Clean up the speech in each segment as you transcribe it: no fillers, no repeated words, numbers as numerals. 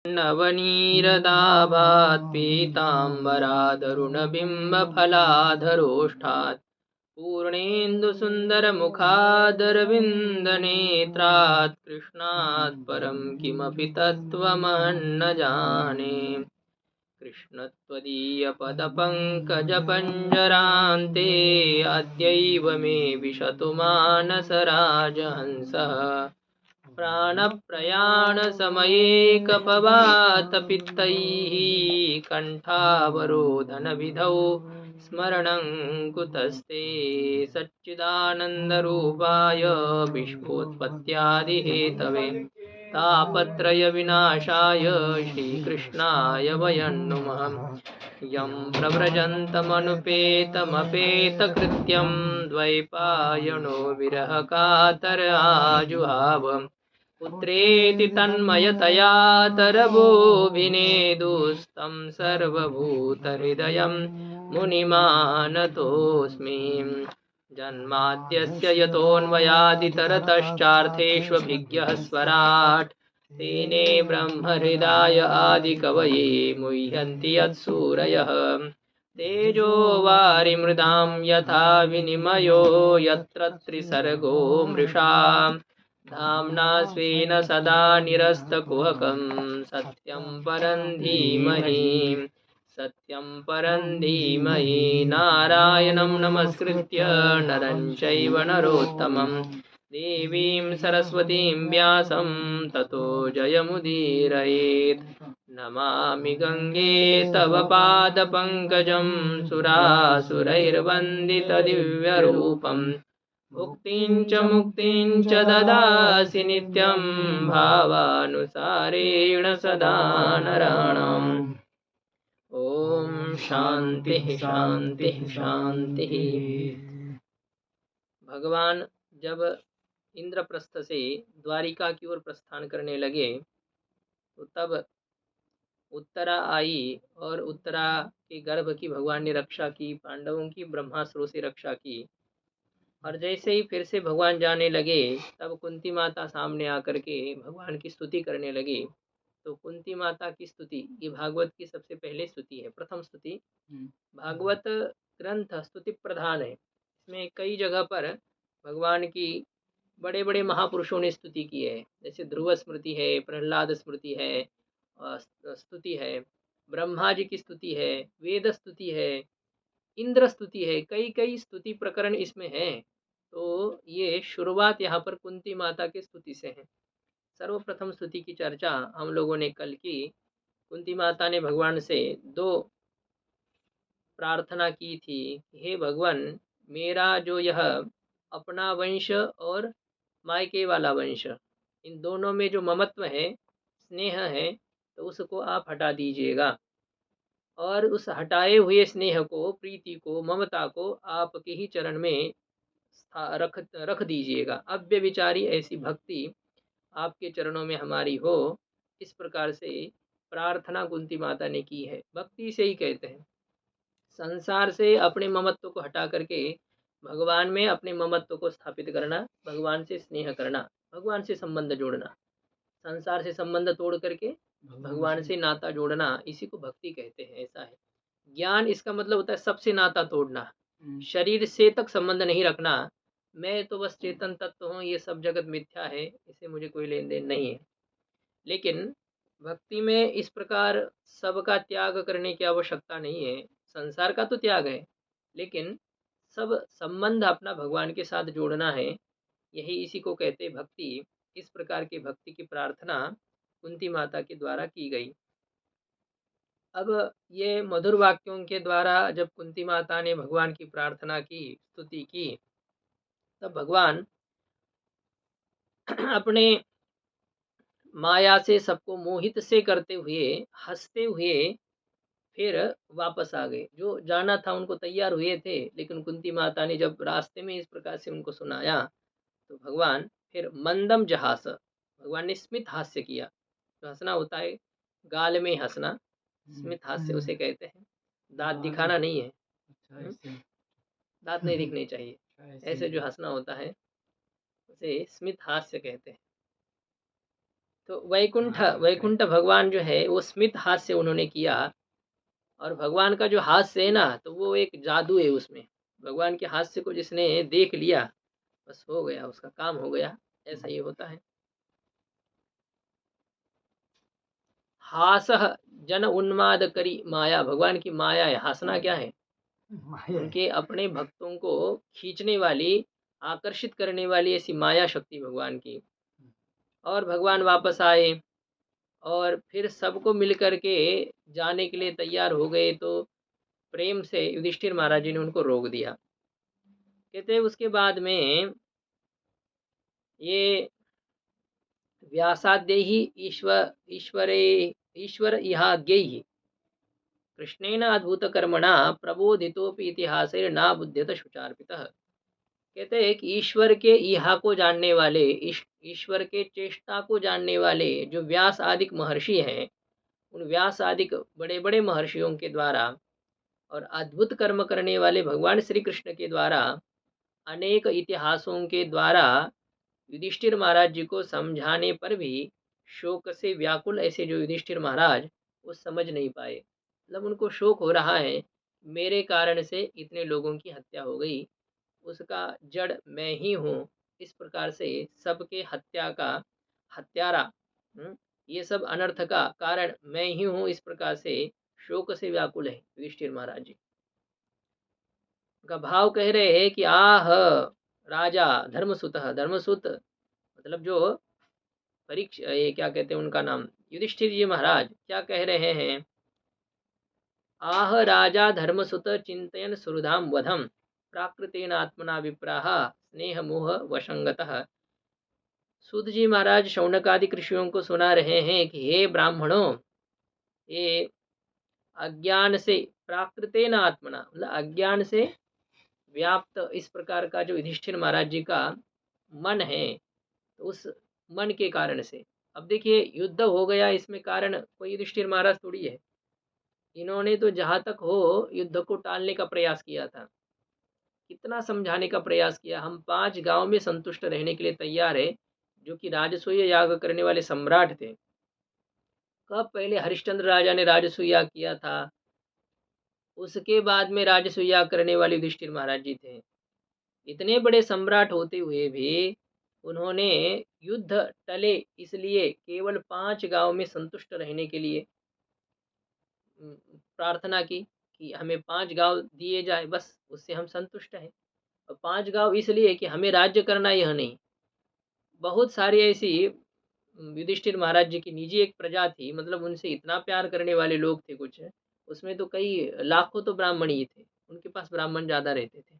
नवनीरदाभात् पीताम्बरादरुणबिम्बफलाधरोष्ठात् पूर्णेन्दुसुन्दरमुखादरविन्दनेत्रात् कृष्णात् परं किमपि तत्त्वमहन्न जाने। कृष्णत्वदीयपदपङ्कजपञ्जरान्ते अद्यैव मे विशतु मानसराजहंसः। प्राणप्रयाणसमये कपवातपित्तैः कण्ठावरोधनविधौ स्मरणं कुतस्ते। सच्चिदानन्दरूपाय विश्वोत्पत्त्यादिहेतवे तापत्रयविनाशाय श्रीकृष्णाय वयं नुमः। यं प्रव्रजन्तमनुपेतमपेतकृत्यं द्वैपायनो विरहकातर आजुहाव। पुत्रेति तन्मयतया तरवोऽभिनेदुस्तं सर्वभूतहृदयं मुनिमानतोऽस्मि। जन्माद्यस्य यतोऽन्वयादितरतश्चार्थेष्वभिज्ञः स्वराट् तेने ब्रह्महृदाय आदिकवये मुह्यन्ति यत्सूरयः। तेजो वारिमृदां यथा विनिमयो यत्र त्रिसर्गो मृषा धाम्ना स्वेन सदा निरस्तकुहकं सत्यं परं धीमहि। सत्यं परं धीमहि। नारायणं नमस्कृत्य नरं चैव नरोत्तमं देवीं सरस्वतीं व्यासं ततो जयमुदीरयेत्। नमामि गंगे तव पादपङ्कजं सुरासुरैर्वन्दितदिव्यरूपम्। भुक्तिं च मुक्तिं च ददासि नित्यं भावानुसारेण सदा नराणाम्। ओम शांति शांति शांति। भगवान जब इंद्रप्रस्थ से द्वारिका की ओर प्रस्थान करने लगे तो तब उत्तरा आई और उत्तरा के गर्भ की भगवान ने रक्षा की, पांडवों की ब्रह्मास्त्रों से रक्षा की। और जैसे ही फिर से भगवान जाने लगे तब कुंती माता सामने आकर के भगवान की स्तुति करने लगी। तो कुंती माता की स्तुति ये भागवत की सबसे पहले स्तुति है, प्रथम स्तुति। भागवत ग्रंथ स्तुति प्रधान है। इसमें कई जगह पर भगवान की बड़े बड़े महापुरुषों ने स्तुति की है, जैसे ध्रुव स्मृति है, प्रहलाद स्मृति है, स्तुति है, ब्रह्मा जी की स्तुति है, वेद स्तुति है, इंद्र स्तुति है, कई कई स्तुति प्रकरण इसमें हैं। तो ये शुरुआत यहाँ पर कुंती माता की स्तुति से है। सर्वप्रथम स्तुति की चर्चा हम लोगों ने कल की। कुंती माता ने भगवान से दो प्रार्थना की थी, हे भगवान मेरा जो यह अपना वंश और मायके वाला वंश, इन दोनों में जो ममत्व है, स्नेह है, तो उसको आप हटा दीजिएगा। और उस हटाए हुए स्नेह को, प्रीति को, ममता को आपके ही चरण में रख दीजिएगा। अव्यभिचारी ऐसी भक्ति आपके चरणों में हमारी हो, इस प्रकार से प्रार्थना कुंती माता ने की है। भक्ति से ही कहते हैं, संसार से अपने ममत्व को हटा करके भगवान में अपने ममत्व को स्थापित करना, भगवान से स्नेह करना, भगवान से संबंध जोड़ना। संसार से संबंध तोड़ करके भगवान से नाता जोड़ना, इसी को भक्ति कहते हैं। ऐसा है। ज्ञान इसका मतलब होता है सबसे नाता तोड़ना, शरीर से तक संबंध नहीं रखना। मैं तो बस चेतन तत्व हूँ, ये सब जगत मिथ्या है, इससे मुझे कोई लेन देन नहीं है। लेकिन भक्ति में इस प्रकार सबका त्याग करने की आवश्यकता नहीं है। संसार का तो त्याग है, लेकिन सब संबंध अपना भगवान के साथ जोड़ना है, यही इसी को कहते हैं भक्ति। इस प्रकार की भक्ति की प्रार्थना कुंती माता के द्वारा की गई। अब ये मधुर वाक्यों के द्वारा जब कुंती माता ने भगवान की प्रार्थना की, स्तुति की, तब भगवान अपने माया से सबको मोहित से करते हुए, हंसते हुए फिर वापस आ गए। जो जाना था उनको तैयार हुए थे, लेकिन कुंती माता ने जब रास्ते में इस प्रकार से उनको सुनाया तो भगवान फिर मंदम जहास, भगवान ने स्मित हास्य किया। जो हंसना होता है गाल में हंसना, स्मित हास्य उसे कहते हैं। दांत दिखाना नहीं है, दांत नहीं दिखने चाहिए। ऐसे जो हंसना होता है उसे स्मित हास्य कहते हैं। तो वैकुंठ भगवान जो है वो स्मित हास्य उन्होंने किया। और भगवान का जो हास्य है ना, तो वो एक जादू है उसमें। भगवान के हास्य को जिसने देख लिया, बस हो गया, उसका काम हो गया। ऐसा ही होता है। हासह जन उन्माद करी माया, भगवान की माया है। हंसना क्या है? माया है। उनके अपने भक्तों को खींचने वाली, आकर्षित करने वाली ऐसी माया शक्ति भगवान की। और भगवान वापस आए और फिर सबको मिल करके जाने के लिए तैयार हो गए, तो प्रेम से युधिष्ठिर महाराज जी ने उनको रोक दिया। कहते हैं उसके बाद में ये व्यासाद्यैः ईश्वरे ईश्वर इहाज्ञैः कृष्णेन अद्भुतकर्मणा प्रबोधितोऽपि इतिहासेन बुध्यत शुचार्पितः। कहते हैं कि ईश्वर के इहा को जानने वाले, ईश्वर के चेष्टा को जानने वाले जो व्यास आदिक महर्षि हैं, उन व्यास आदिक बड़े बड़े महर्षियों के द्वारा और अद्भुत कर्म करने वाले भगवान श्री कृष्ण के द्वारा, अनेक इतिहासों के द्वारा युधिष्ठिर महाराज जी को समझाने पर भी शोक से व्याकुल ऐसे जो युधिष्ठिर महाराज, वो समझ नहीं पाए। मतलब उनको शोक हो रहा है, मेरे कारण से इतने लोगों की हत्या हो गई, उसका जड़ मैं ही हूँ। इस प्रकार से सबके हत्या का हत्यारा, ये सब अनर्थ का कारण मैं ही हूँ। इस प्रकार से शोक से व्याकुल है युधिष्ठिर महाराज जी। का भाव कह रहे हैं कि आह राजा धर्मसुत, धर्मसुत मतलब जो परीक्षा, ये क्या कहते हैं उनका नाम, युधिष्ठिर जी महाराज क्या कह रहे हैं? आह राजा धर्मसुत चिंतयन सुहृदाम वधम प्राकृतेन आत्मना विप्राह स्नेह मोह वशंगतः। सूत जी महाराज शौनक आदि ऋषियों को सुना रहे हैं कि हे ब्राह्मणों, ये अज्ञान से, प्राकृतेन आत्मना मतलब अज्ञान से व्याप्त इस प्रकार का जो युधिष्ठिर महाराज जी का मन है, तो उस मन के कारण से, अब देखिए युद्ध हो गया, इसमें कारण कोई युधिष्ठिर महाराज थोड़ी है। इन्होंने तो जहाँ तक हो युद्ध को टालने का प्रयास किया था, कितना समझाने का प्रयास किया, हम 5 गांव में संतुष्ट रहने के लिए तैयार है। जो कि राजसूय याग करने वाले सम्राट थे। कब पहले हरिश्चंद्र राजा ने राजसूय याग किया था, उसके बाद में राजसूय याग करने वाले युधिष्ठिर महाराज जी थे। इतने बड़े सम्राट होते हुए भी उन्होंने युद्ध टले इसलिए केवल 5 गांव में संतुष्ट रहने के लिए प्रार्थना की कि हमें 5 गांव दिए जाए, बस उससे हम संतुष्ट हैं। और 5 गांव इसलिए कि हमें राज्य करना यह नहीं। बहुत सारी ऐसी युधिष्ठिर महाराज जी की निजी एक प्रजा थी, मतलब उनसे इतना प्यार करने वाले लोग थे कुछ, उसमें तो कई लाखों तो ब्राह्मण ही थे, उनके पास ब्राह्मण ज़्यादा रहते थे।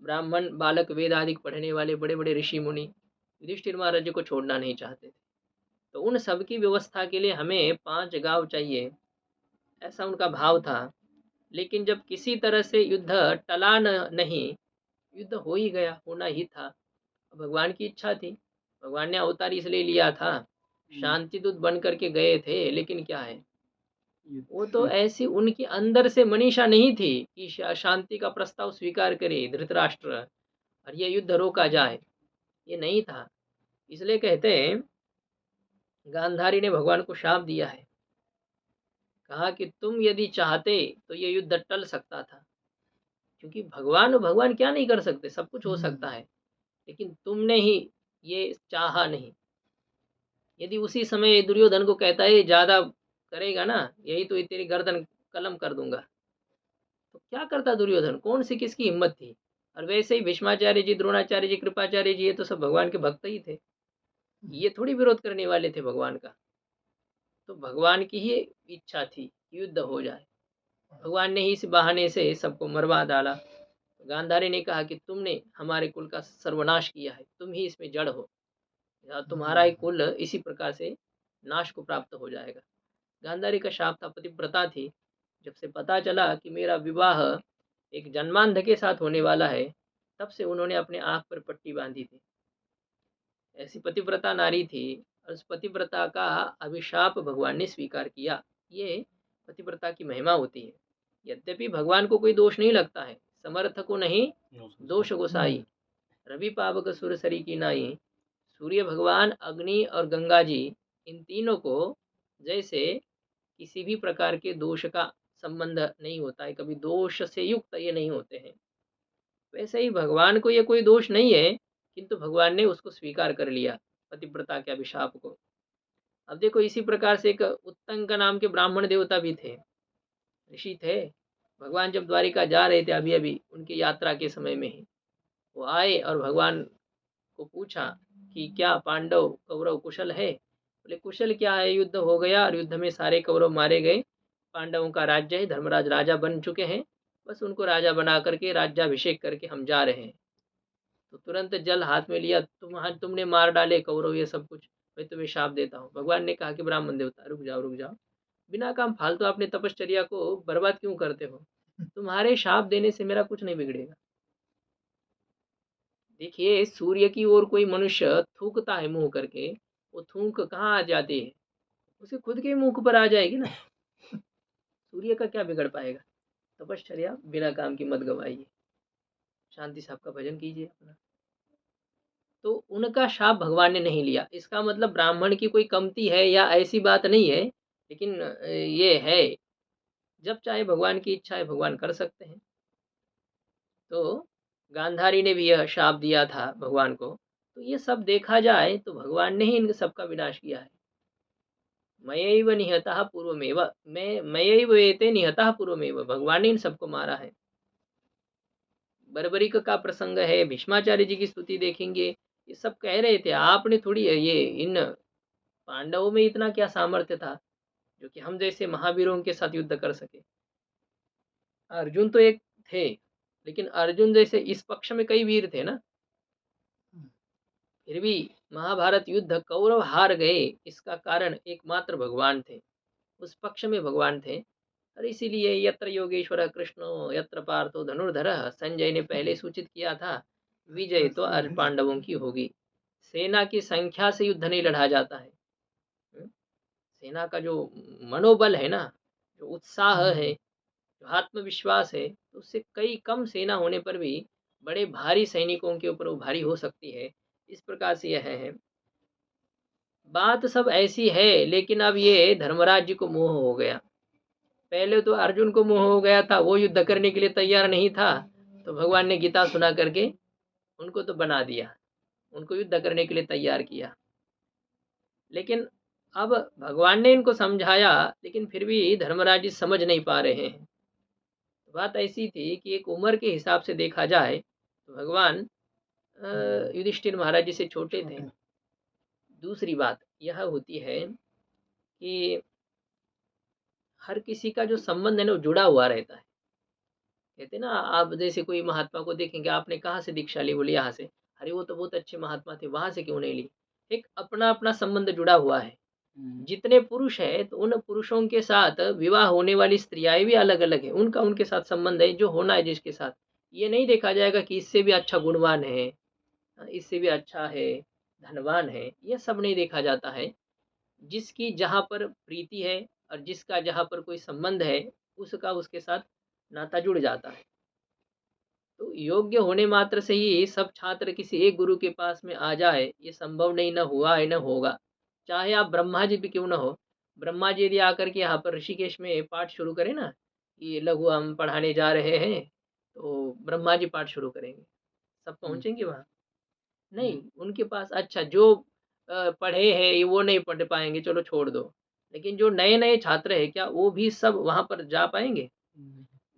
ब्राह्मण बालक वेद आदि पढ़ने वाले बड़े बड़े ऋषि मुनि युधिष्ठिर महाराज जी को छोड़ना नहीं चाहते थे। तो उन सब की व्यवस्था के लिए हमें 5 गांव चाहिए, ऐसा उनका भाव था। लेकिन जब किसी तरह से युद्ध टला नहीं, युद्ध हो ही गया, होना ही था, भगवान की इच्छा थी। भगवान ने अवतार इसलिए लिया था, शांति दूत बन करके गए थे, लेकिन क्या है, वो तो ऐसी उनके अंदर से मनीषा नहीं थी कि शांति का प्रस्ताव स्वीकार करे धृतराष्ट्र और ये युद्ध रोका जाए, ये नहीं था। इसलिए कहते हैं गांधारी ने भगवान को शाप दिया है, कहा कि तुम यदि चाहते तो ये युद्ध टल सकता था, क्योंकि भगवान क्या नहीं कर सकते, सब कुछ हो सकता है, लेकिन तुमने ही ये चाहा नहीं। यदि उसी समय दुर्योधन को कहता है ज्यादा करेगा ना, यही तो तेरी गर्दन कलम कर दूंगा, तो क्या करता दुर्योधन, कौन सी किसकी हिम्मत थी। और वैसे ही भीष्माचार्य जी, द्रोणाचार्य जी, कृपाचार्य जी, ये तो सब भगवान के भक्त ही थे, ये थोड़ी विरोध करने वाले थे भगवान का। तो भगवान की ही इच्छा थी कि युद्ध हो जाए, भगवान ने ही इस बहाने से सबको मरवा डाला। गांधारी ने कहा कि तुमने हमारे कुल का सर्वनाश किया है, तुम ही इसमें जड़ हो, या तुम्हारा ही कुल इसी प्रकार से नाश को प्राप्त हो जाएगा। गांधारी का शाप था, पतिव्रता थी। जब से पता चला कि मेरा विवाह एक जन्मांध के साथ होने वाला है, तब से उन्होंने अपने आँख पर पट्टी बांधी थी। ऐसी पतिव्रता नारी थी, और उस पतिव्रता का अभिशाप भगवान ने स्वीकार किया। ये पतिव्रता की महिमा होती है। यद्यपि भगवान को कोई दोष नहीं लगता है, समर्थ को नहीं दोष गोसाई, रवि पावक सुरसरी की नाई। सूर्य भगवान, अग्नि और गंगा जी इन तीनों को जैसे किसी भी प्रकार के दोष का संबंध नहीं होता है, कभी दोष से युक्त ये नहीं होते हैं, वैसे ही भगवान को ये कोई दोष नहीं है, किंतु भगवान ने उसको स्वीकार कर लिया, पतिव्रता के अभिशाप को। अब देखो इसी प्रकार से एक उत्तंक नाम के ब्राह्मण देवता भी थे, ऋषि थे। भगवान जब द्वारिका जा रहे थे अभी अभी उनकी यात्रा के समय में ही वो आए और भगवान को पूछा कि क्या पांडव कौरव कुशल है? बोले कुशल क्या है, युद्ध हो गया और युद्ध में सारे कौरव मारे गए, पांडवों का राज्य है, धर्मराज राजा बन चुके हैं, बस उनको राजा बना करके राज्याभिषेक करके हम जा रहे हैं। तो तुरंत जल हाथ में लिया, तुमने मार डाले कौरव ये सब कुछ, मैं तुम्हें शाप देता हूँ। भगवान ने कहा कि ब्राह्मण देवता रुक जाओ रुक जाओ, बिना काम फालतू अपने तपश्चर्या को बर्बाद क्यों करते हो? तुम्हारे शाप देने से मेरा कुछ नहीं बिगड़ेगा। देखिए सूर्य की ओर कोई मनुष्य थूकता है मुंह करके, वो थूक कहाँ आ जाती है? उसे खुद के मुंह पर आ जाएगी ना। सूर्य का क्या बिगड़ पाएगा? तपश्चर्या बिना काम की मत गवाइए, शांति से आपका भजन कीजिए अपना। तो उनका शाप भगवान ने नहीं लिया, इसका मतलब ब्राह्मण की कोई कमती है या ऐसी बात नहीं है, लेकिन ये है जब चाहे भगवान की इच्छा है भगवान कर सकते हैं। तो गांधारी ने भी यह शाप दिया था भगवान को। तो ये सब देखा जाए तो भगवान ने ही इन सबका विनाश किया है। मयैव निहतः पूर्वमेव, मयैव एते निहतः पूर्वमेव, भगवान ने इन सबको मारा है। बर्बरिक का प्रसंग है, भीष्माचार्य जी की स्तुति देखेंगे, ये सब कह रहे थे आपने थोड़ी ये इन पांडवों में इतना क्या सामर्थ्य था जो कि हम जैसे महावीरों के साथ युद्ध कर सके। अर्जुन तो एक थे, लेकिन अर्जुन जैसे इस पक्ष में कई वीर थे ना, फिर भी महाभारत युद्ध कौरव हार गए, इसका कारण एकमात्र भगवान थे, उस पक्ष में भगवान थे। और इसीलिए यत्र योगेश्वर कृष्णो यत्र पार्थो धनुर्धरः, संजय ने पहले सूचित किया था विजय तो अर्ज पांडवों की होगी। सेना की संख्या से युद्ध नहीं लड़ा जाता है। सेना का जो मनोबल है ना, जो उत्साह है, जो आत्मविश्वास है, तो उससे कई कम सेना होने पर भी बड़े भारी सैनिकों के ऊपर वो भारी हो सकती है। इस प्रकार से यह है, बात सब ऐसी है। लेकिन अब ये धर्मराज जी को मोह हो गया। पहले तो अर्जुन को मोह हो गया था, वो युद्ध करने के लिए तैयार नहीं था, तो भगवान ने गीता सुना करके उनको तो बना दिया, उनको युद्ध करने के लिए तैयार किया। लेकिन अब भगवान ने इनको समझाया, लेकिन फिर भी धर्मराज जी समझ नहीं पा रहे हैं। बात ऐसी थी कि एक उम्र के हिसाब से देखा जाए तो भगवान युधिष्ठिर महाराज जी से छोटे थे। दूसरी बात यह होती है कि हर किसी का जो संबंध है ना वो जुड़ा हुआ रहता है। कहते ना, आप जैसे कोई महात्मा को देखेंगे, आपने कहाँ से दीक्षा ली? बोले यहाँ से। अरे वो तो बहुत अच्छे महात्मा थे, वहां से क्यों नहीं ली? एक अपना अपना संबंध जुड़ा हुआ है। जितने पुरुष है तो उन पुरुषों के साथ विवाह होने वाली स्त्रियाएं भी अलग अलग है, उनका उनके साथ संबंध है जो होना है जिसके साथ। ये नहीं देखा जाएगा कि इससे भी अच्छा गुणवान है, इससे भी अच्छा है, धनवान है, ये सब नहीं देखा जाता है। जिसकी जहाँ पर प्रीति है और जिसका जहाँ पर कोई संबंध है, उसका उसके साथ नाता जुड़ जाता है। तो योग्य होने मात्र से ही सब छात्र किसी एक गुरु के पास में आ जाए, ये संभव नहीं, न हुआ है न होगा। चाहे आप ब्रह्मा जी भी क्यों न हो, ब्रह्मा जी यदि आकर के यहाँ पर ऋषिकेश में पाठ शुरू करें ना, कि लघु हम पढ़ाने जा रहे हैं, तो ब्रह्मा जी पाठ शुरू करेंगे, सब पहुँचेंगे वहाँ? नहीं, उनके पास अच्छा जो पढ़े हैं ये वो नहीं पढ़ पाएँगे, चलो छोड़ दो। लेकिन जो नए-नए छात्र हैं, क्या वो भी सब वहाँ पर जा पाएँगे?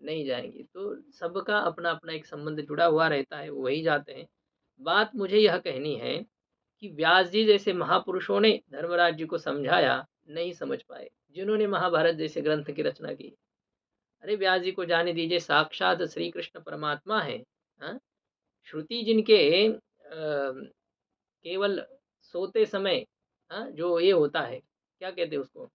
नहीं जाएँगे। तो सबका अपना-अपना एक संबंध जुड़ा हुआ रहता है, वही जाते हैं। बात मुझे यह कहनी है कि व्यास जी जैसे महापुरुषों ने धर्मराज जी को समझाया, नहीं समझ पाए, जिन्होंने महाभारत जैसे ग्रंथ की रचना की। अरे व्यास जी को जाने दीजिए, साक्षात श्री कृष्ण परमात्मा हैं, हाँ? श्रुति जिनके केवल सोते समय, हाँ, जो ये होता है, क्या कहते हैं उसको?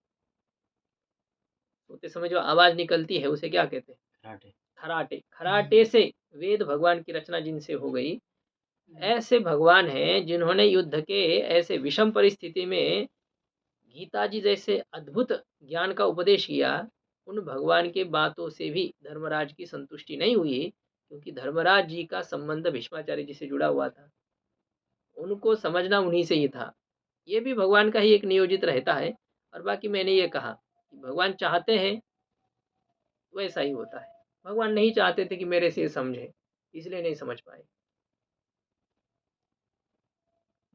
सोते समय जो आवाज़ निकलती है उसे क्या कहते हैं? खराटे। खराटे, खराटे से वेद भगवान की रचना जिनसे हो गई, ऐसे भगवान हैं जिन्होंने युद्ध के ऐसे विषम परिस्थिति में गीता जी जैसे अद्भुत ज्ञान का उपदेश किया। उन भगवान के बातों से भी धर्मराज की संतुष्टि नहीं हुई, क्योंकि धर्मराज जी का संबंध भीष्माचार्य जी से जुड़ा हुआ था। उनको समझना उन्हीं से ही था। ये भी भगवान का ही एक नियोजित रहता है। और बाकी मैंने ये कहा कि भगवान चाहते हैं वैसा ही होता है। भगवान नहीं चाहते थे कि मेरे से ये समझे, इसलिए नहीं समझ पाए।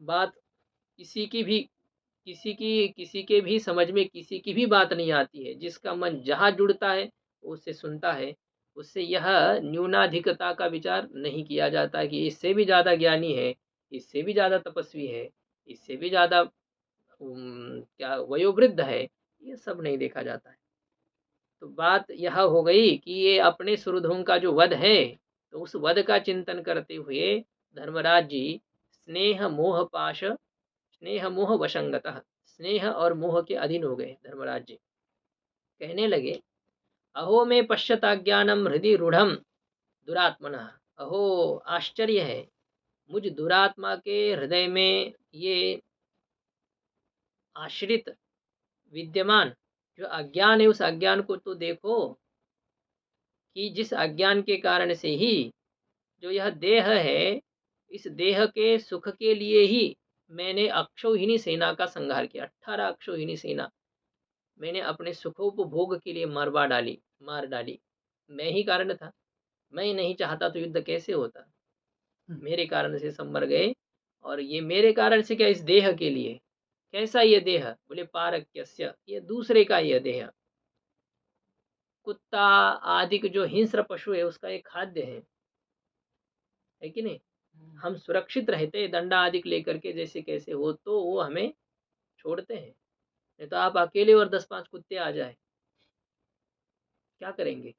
बात किसी की भी किसी के भी समझ में किसी की भी बात नहीं आती है। जिसका मन जहाँ जुड़ता है, वो उससे सुनता है। उससे यह न्यूनाधिकता का विचार नहीं किया जाता कि इससे भी ज़्यादा ज्ञानी है, इससे भी ज़्यादा तपस्वी है, इससे भी ज़्यादा क्या वयोवृद्ध है, ये सब नहीं देखा जाता है। तो बात यह हो गई कि ये अपने सुहृदों का जो वध है, तो उस वध का चिंतन करते हुए धर्मराज जी स्नेह मोह वशंगतः, स्नेह और मोह के अधीन हो गए धर्मराज जी। कहने लगे, अहो में पश्यताज्ञानम हृदय रूढ़म दुरात्मनः। अहो, आश्चर्य है, मुझ दुरात्मा के हृदय में ये आश्रित विद्यमान जो अज्ञान है, उस अज्ञान को तो देखो कि जिस अज्ञान के कारण से ही जो यह देह है, इस देह के सुख के लिए ही मैंने अक्षौहिणी सेना का संहार किया। 18 अक्षौहिणी सेना मैंने अपने सुखोपभोग के लिए मार डाली। मैं ही कारण था। मैं नहीं चाहता तो युद्ध कैसे होता। मेरे कारण से सब मर गए। और ये मेरे कारण से क्या, इस देह के लिए। कैसा ये देह, बोले पारक्यस्य, ये दूसरे का यह देह। कुत्ता आदि के जो हिंस्र पशु है, उसका एक खाद्य है कि नहीं। हम सुरक्षित रहते दंडा आदि लेकर के, जैसे कैसे हो, तो वो हमें छोड़ते हैं। नहीं तो आप अकेले और 10-5 कुत्ते आ जाए, क्या करेंगे।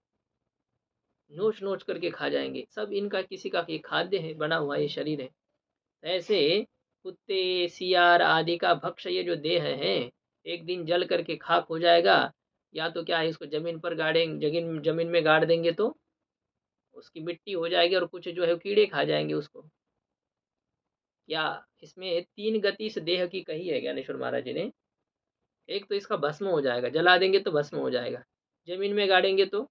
नोच नोच करके खा जाएंगे। सब इनका किसी का ये खाद्य है, बना हुआ ये शरीर है। ऐसे कुत्ते सियार आदि का भक्ष्य ये जो देह है, एक दिन जल करके खाक हो जाएगा। या तो क्या है, इसको जमीन पर गाड़ेंगे, जमीन में गाड़ देंगे तो उसकी मिट्टी हो जाएगी, और कुछ जो है कीड़े खा जाएंगे उसको। या इसमें 3 गति इस देह की कही है ज्ञानेश्वर महाराज जी ने। एक तो इसका भस्म हो जाएगा, जला देंगे तो भस्म हो जाएगा, जमीन में गाड़ेंगे तो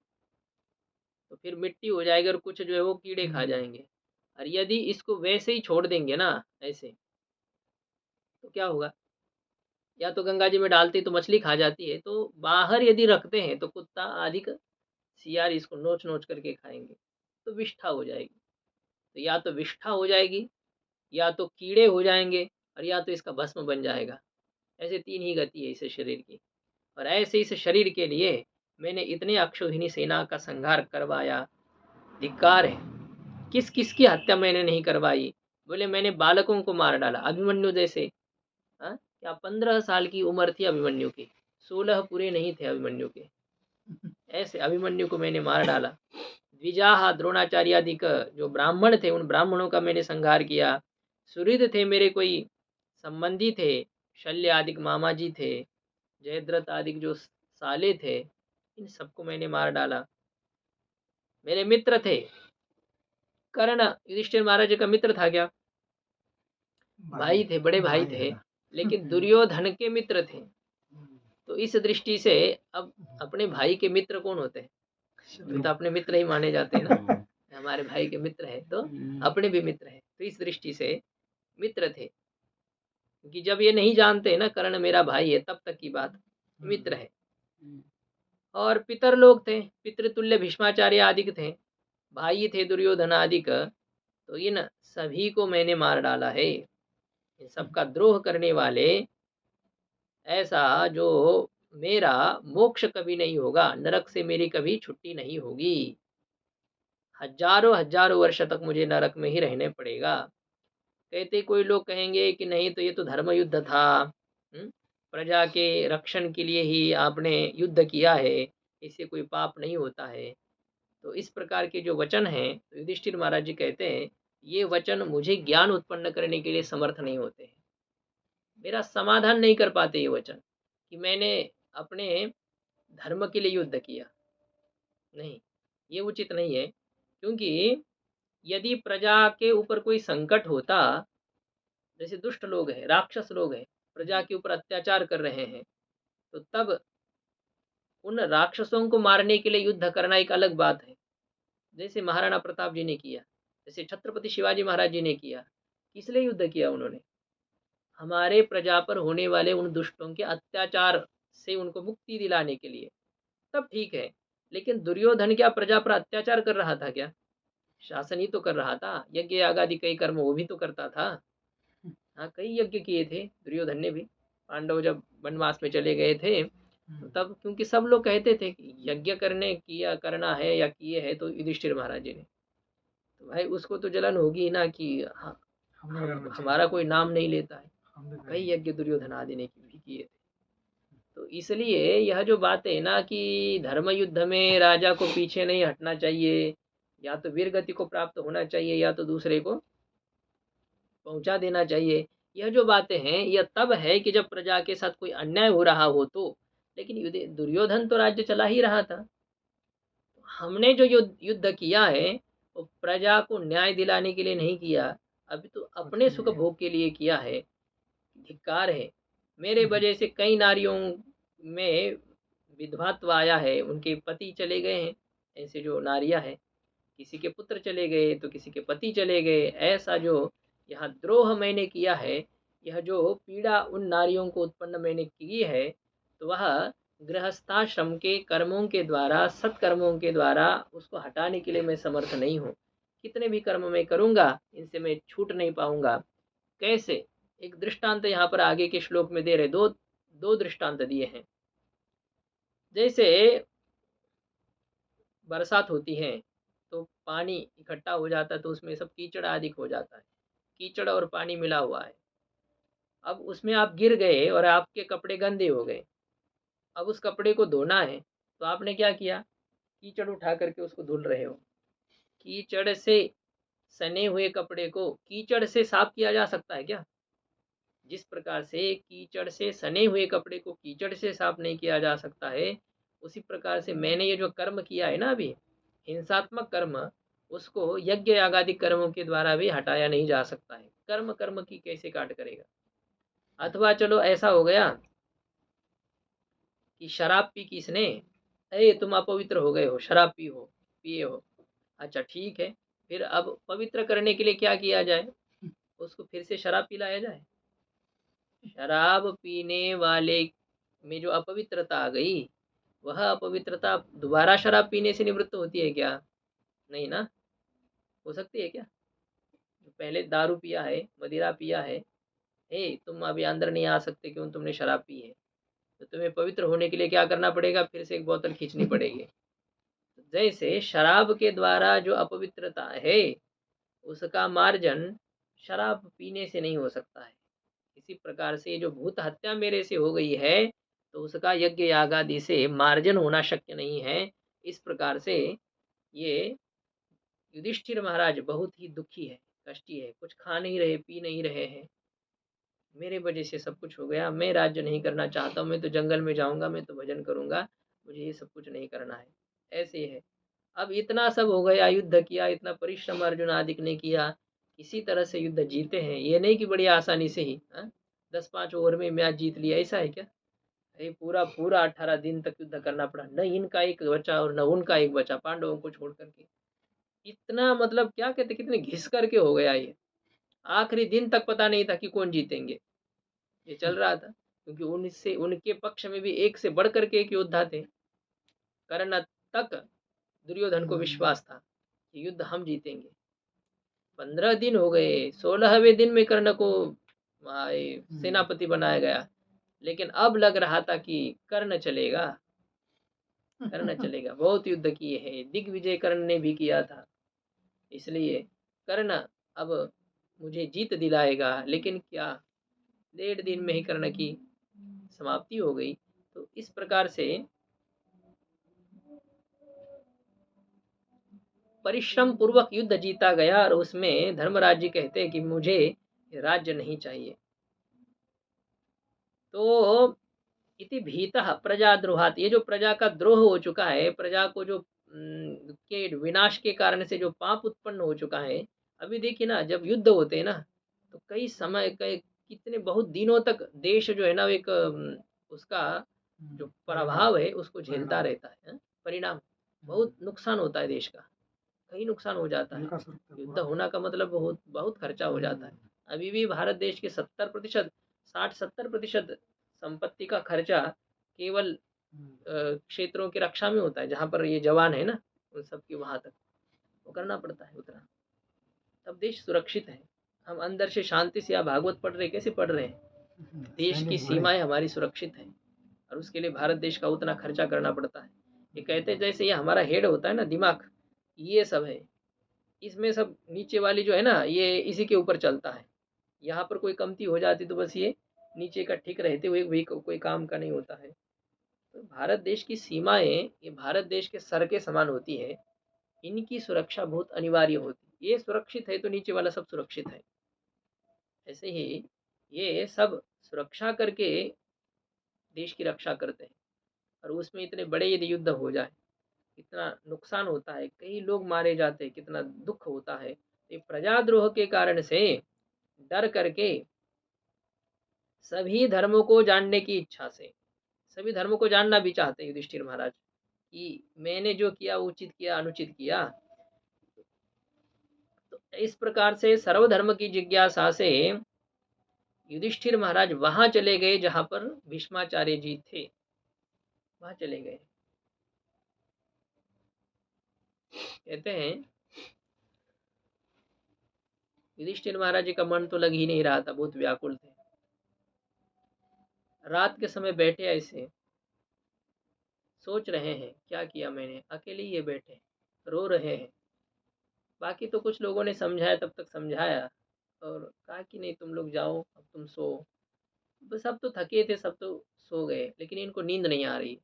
फिर मिट्टी हो जाएगी, और कुछ जो है वो कीड़े खा जाएंगे। और यदि इसको वैसे ही छोड़ देंगे ना ऐसे, तो क्या होगा, या तो गंगा जी में डालते तो मछली खा जाती है, तो बाहर यदि रखते हैं तो कुत्ता आदि सियार इसको नोच नोच करके खाएंगे, तो विष्ठा हो जाएगी। तो या तो विष्ठा हो जाएगी, या तो कीड़े हो जाएंगे, और या तो इसका भस्म बन जाएगा। ऐसे 3 ही गति है इस शरीर की। और ऐसे इस शरीर के लिए मैंने इतने अक्षौहिणी सेना का संहार करवाया। धिक्कार है। किस किस की हत्या मैंने नहीं करवाई। बोले मैंने बालकों को मार डाला, अभिमन्यु जैसे। हाँ, क्या 15 साल की उम्र थी अभिमन्यु की, 16 पूरे नहीं थे अभिमन्यु के। ऐसे अभिमन्यु को मैंने मार डाला। द्विजाहा द्रोणाचार्य आदि का जो ब्राह्मण थे, उन ब्राह्मणों का मैंने संहार किया। सुहृद थे मेरे, कोई संबंधी थे, शल्य आदि मामा जी थे, जयद्रथ आदि जो साले थे, इन सबको मैंने मार डाला। मेरे मित्र थे, कर्ण युधिष्ठिर महाराज जी का मित्र था क्या, भाई थे, बड़े भाई थे, लेकिन दुर्योधन के मित्र थे। तो इस दृष्टि से अब अपने भाई के मित्र कौन होते हैं, तो अपने मित्र ही माने जाते हैं ना। हमारे भाई के मित्र है तो अपने भी मित्र है। तो इस दृष्टि से मित्र थे, क्योंकि जब ये नहीं जानते ना कर्ण मेरा भाई है, तब तक की बात, मित्र है। और पितर लोग थे, पितृतुल्य भीष्माचार्य आदि थे, भाई थे दुर्योधन आदि का। तो इन सभी को मैंने मार डाला है। इन सबका द्रोह करने वाले, ऐसा जो मेरा मोक्ष कभी नहीं होगा, नरक से मेरी कभी छुट्टी नहीं होगी। हजारों हजारों वर्ष तक मुझे नरक में ही रहने पड़ेगा। कहते कोई लोग कहेंगे कि नहीं, तो ये तो धर्म युद्ध था, प्रजा के रक्षण के लिए ही आपने युद्ध किया है, इससे कोई पाप नहीं होता है। तो इस प्रकार के जो वचन हैं, तो युधिष्ठिर महाराज जी कहते हैं, ये वचन मुझे ज्ञान उत्पन्न करने के लिए समर्थ नहीं होते हैं। मेरा समाधान नहीं कर पाते ये वचन कि मैंने अपने धर्म के लिए युद्ध किया। नहीं, ये उचित नहीं है। क्योंकि यदि प्रजा के ऊपर कोई संकट होता, जैसे दुष्ट लोग हैं, राक्षस लोग हैं, प्रजा के ऊपर अत्याचार कर रहे हैं, तो तब उन राक्षसों को मारने के लिए युद्ध करना एक अलग बात है। जैसे महाराणा प्रताप जी ने किया, जैसे छत्रपति शिवाजी महाराज जी ने किया। किस लिए युद्ध किया उन्होंने, हमारे प्रजा पर होने वाले उन दुष्टों के अत्याचार से उनको मुक्ति दिलाने के लिए, तब ठीक है। लेकिन दुर्योधन क्या प्रजा पर अत्याचार कर रहा था क्या? शासन ही तो कर रहा था, यज्ञ याग आदि कई कर्म वो भी तो करता था। हाँ, कई यज्ञ किए थे दुर्योधन ने भी। पांडव जब वनवास में चले गए थे, तो तब क्योंकि सब लोग कहते थे कि यज्ञ करना है या किए है, तो युधिष्ठिर महाराज जी ने, तो भाई उसको तो जलन होगी ना कि हाँ, हमारा कोई नाम नहीं लेता है। कई यज्ञ दुर्योधन आदि ने भी किए थे। तो इसलिए यह जो बात है ना कि धर्म युद्ध में राजा को पीछे नहीं हटना चाहिए, या तो वीर गति को प्राप्त होना चाहिए या तो दूसरे को पहुंचा देना चाहिए। यह जो बातें हैं यह तब है कि जब प्रजा के साथ कोई अन्याय हो रहा हो तो। लेकिन दुर्योधन तो राज्य चला ही रहा था। हमने जो युद्ध किया है वो प्रजा को न्याय दिलाने के लिए नहीं किया, अभी तो अपने सुख भोग के लिए किया है। धिक्कार है। मेरे वजह से कई नारियों में विधवात्व आया है, उनके पति चले गए हैं। ऐसे जो नारियां हैं, किसी के पुत्र चले गए तो किसी के पति चले गए। ऐसा जो यहाँ द्रोह मैंने किया है, यह जो पीड़ा उन नारियों को उत्पन्न मैंने की है, तो वह गृहस्थाश्रम के कर्मों के द्वारा, सत्कर्मों के द्वारा उसको हटाने के लिए मैं समर्थ नहीं हूँ। कितने भी कर्म मैं करूँगा, इनसे मैं छूट नहीं पाऊंगा। कैसे? एक दृष्टांत यहाँ पर आगे के श्लोक में दे रहे, दो दो दृष्टांत दिए हैं। जैसे बरसात होती है तो पानी इकट्ठा हो जाता है, तो उसमें सब कीचड़ आदि हो जाता है। कीचड़ और पानी मिला हुआ है। अब उसमें आप गिर गए और आपके कपड़े गंदे हो गए। अब उस कपड़े को धोना है, तो आपने क्या किया? कीचड़ उठा करके उसको धुल रहे हो। कीचड़ से सने हुए कपड़े को कीचड़ से साफ किया जा सकता है क्या? जिस प्रकार से कीचड़ से सने हुए कपड़े को कीचड़ से साफ नहीं किया जा सकता है, उसी प्रकार से मैंने ये जो कर्म किया है ना अभी, हिंसात्मक कर्म, उसको यज्ञ यागादि कर्मों के द्वारा भी हटाया नहीं जा सकता है। कर्म कर्म की कैसे काट करेगा? अथवा चलो ऐसा हो गया कि शराब पी किसने, अरे तुम अपवित्र हो गए हो, शराब पिए हो। अच्छा ठीक है, फिर अब पवित्र करने के लिए क्या किया जाए? उसको फिर से शराब पिलाया जाए? शराब पीने वाले में जो अपवित्रता आ गई, वह अपवित्रता दोबारा शराब पीने से निवृत्त होती है क्या? नहीं ना। हो सकती है क्या? पहले दारू पिया है, मदिरा पिया है, तुम अभी अंदर नहीं आ सकते, क्यों? तुमने शराब पी है। तो तुम्हें पवित्र होने के लिए क्या करना पड़ेगा? फिर से एक बोतल खींचनी पड़ेगी। जैसे शराब के द्वारा जो अपवित्रता है, उसका मार्जन शराब पीने से नहीं हो सकता है। इसी प्रकार से जो भूत हत्या मेरे से हो गई है, तो उसका यज्ञ याग आदि से मार्जन होना शक्य नहीं है। इस प्रकार से ये युधिष्ठिर महाराज बहुत ही दुखी है, कष्टी है, कुछ खा नहीं रहे, पी नहीं रहे हैं। मेरे वजह से सब कुछ हो गया, मैं राज्य नहीं करना चाहता हूँ, मैं तो जंगल में जाऊंगा, मैं तो भजन करूंगा, मुझे ये सब कुछ नहीं करना है। ऐसे है। अब इतना सब हो गया, युद्ध किया, इतना परिश्रम अर्जुन आदि ने किया, किसी तरह से युद्ध जीते हैं। ये नहीं कि बड़ी आसानी से ही 10-5 ओवर में मैच जीत लिया, ऐसा है क्या? ये पूरा पूरा 18 दिन तक युद्ध करना पड़ा, न इनका एक बचा और न उनका एक बचा, पांडवों को छोड़ करके। इतना मतलब क्या कहते, कितने घिस करके हो गया ये। आखिरी दिन तक पता नहीं था कि कौन जीतेंगे, ये चल रहा था, क्योंकि उनसे उनके पक्ष में भी एक से बढ़ करके एक योद्धा थे। कर्ण तक दुर्योधन को विश्वास था कि युद्ध हम जीतेंगे। 15 दिन हो गए, 16वें दिन में कर्ण को सेनापति बनाया गया। लेकिन अब लग रहा था कि कर्ण चलेगा, कर्ण चलेगा। बहुत युद्ध किए हैं, दिग्विजय कर्ण ने भी किया था। इसलिए कर्ण अब मुझे जीत दिलाएगा, लेकिन क्या 1.5 दिन में ही कर्ण की समाप्ति हो गई। तो इस प्रकार से परिश्रम पूर्वक युद्ध जीता गया, और उसमें धर्मराज जी कहते हैं कि मुझे राज्य नहीं चाहिए। तो इति भीतः प्रजाद्रोहात्, ये जो प्रजा का द्रोह हो चुका है, प्रजा को जो के विनाश के कारण से जो पाप उत्पन्न हो चुका है। अभी देखिए ना, जब युद्ध होते हैं ना, तो कई समय कई कितने बहुत दिनों तक देश जो है ना, एक उसका जो प्रभाव है उसको झेलता रहता है। परिणाम बहुत नुकसान होता है देश का, कहीं नुकसान हो जाता है। युद्ध होना का मतलब बहुत बहुत खर्चा हो जाता है। अभी भी भारत देश के 70% 60-70% संपत्ति का खर्चा केवल क्षेत्रों की रक्षा में होता है, जहाँ पर ये जवान है ना, उन सब की वहाँ तक वो करना पड़ता है उतना, तब देश सुरक्षित है। हम अंदर से शांति से या भागवत पढ़ रहे, कैसे पढ़ रहे हैं? देश की सीमाएं हमारी सुरक्षित हैं, और उसके लिए भारत देश का उतना खर्चा करना पड़ता है। ये कहते हैं जैसे ये हमारा हेड होता है ना, दिमाग, ये सब है, इसमें सब नीचे वाली जो है ना, ये इसी के ऊपर चलता है। यहाँ पर कोई कमती हो जाती तो बस ये नीचे का ठीक रहते हुए भी कोई काम का नहीं होता है। तो भारत देश की सीमाएं ये भारत देश के सर के समान होती है, इनकी सुरक्षा बहुत अनिवार्य होती है। ये सुरक्षित है तो नीचे वाला सब सुरक्षित है। ऐसे ही ये सब सुरक्षा करके देश की रक्षा करते हैं, और उसमें इतने बड़े यदि युद्ध हो जाए, कितना नुकसान होता है, कई लोग मारे जाते हैं, कितना दुख होता है। ये प्रजाद्रोह के कारण से डर करके सभी धर्मों को जानने की इच्छा से, सभी धर्मों को जानना भी चाहते हैं युधिष्ठिर महाराज कि मैंने जो किया उचित किया अनुचित किया। तो इस प्रकार से सर्वधर्म की जिज्ञासा से युधिष्ठिर महाराज वहां चले गए जहां पर भीष्माचार्य जी थे, वहां चले गए। कहते हैं युधिष्ठिर महाराज जी का मन तो लग ही नहीं रहा था, बहुत व्याकुल थे। रात के समय बैठे ऐसे सोच रहे हैं क्या किया मैंने, अकेले ये बैठे रो रहे हैं। बाकी तो कुछ लोगों ने समझाया, तब तक समझाया और कहा कि नहीं तुम लोग जाओ, अब तुम सो। बस सब तो थके थे, सब तो सो गए, लेकिन इनको नींद नहीं आ रही।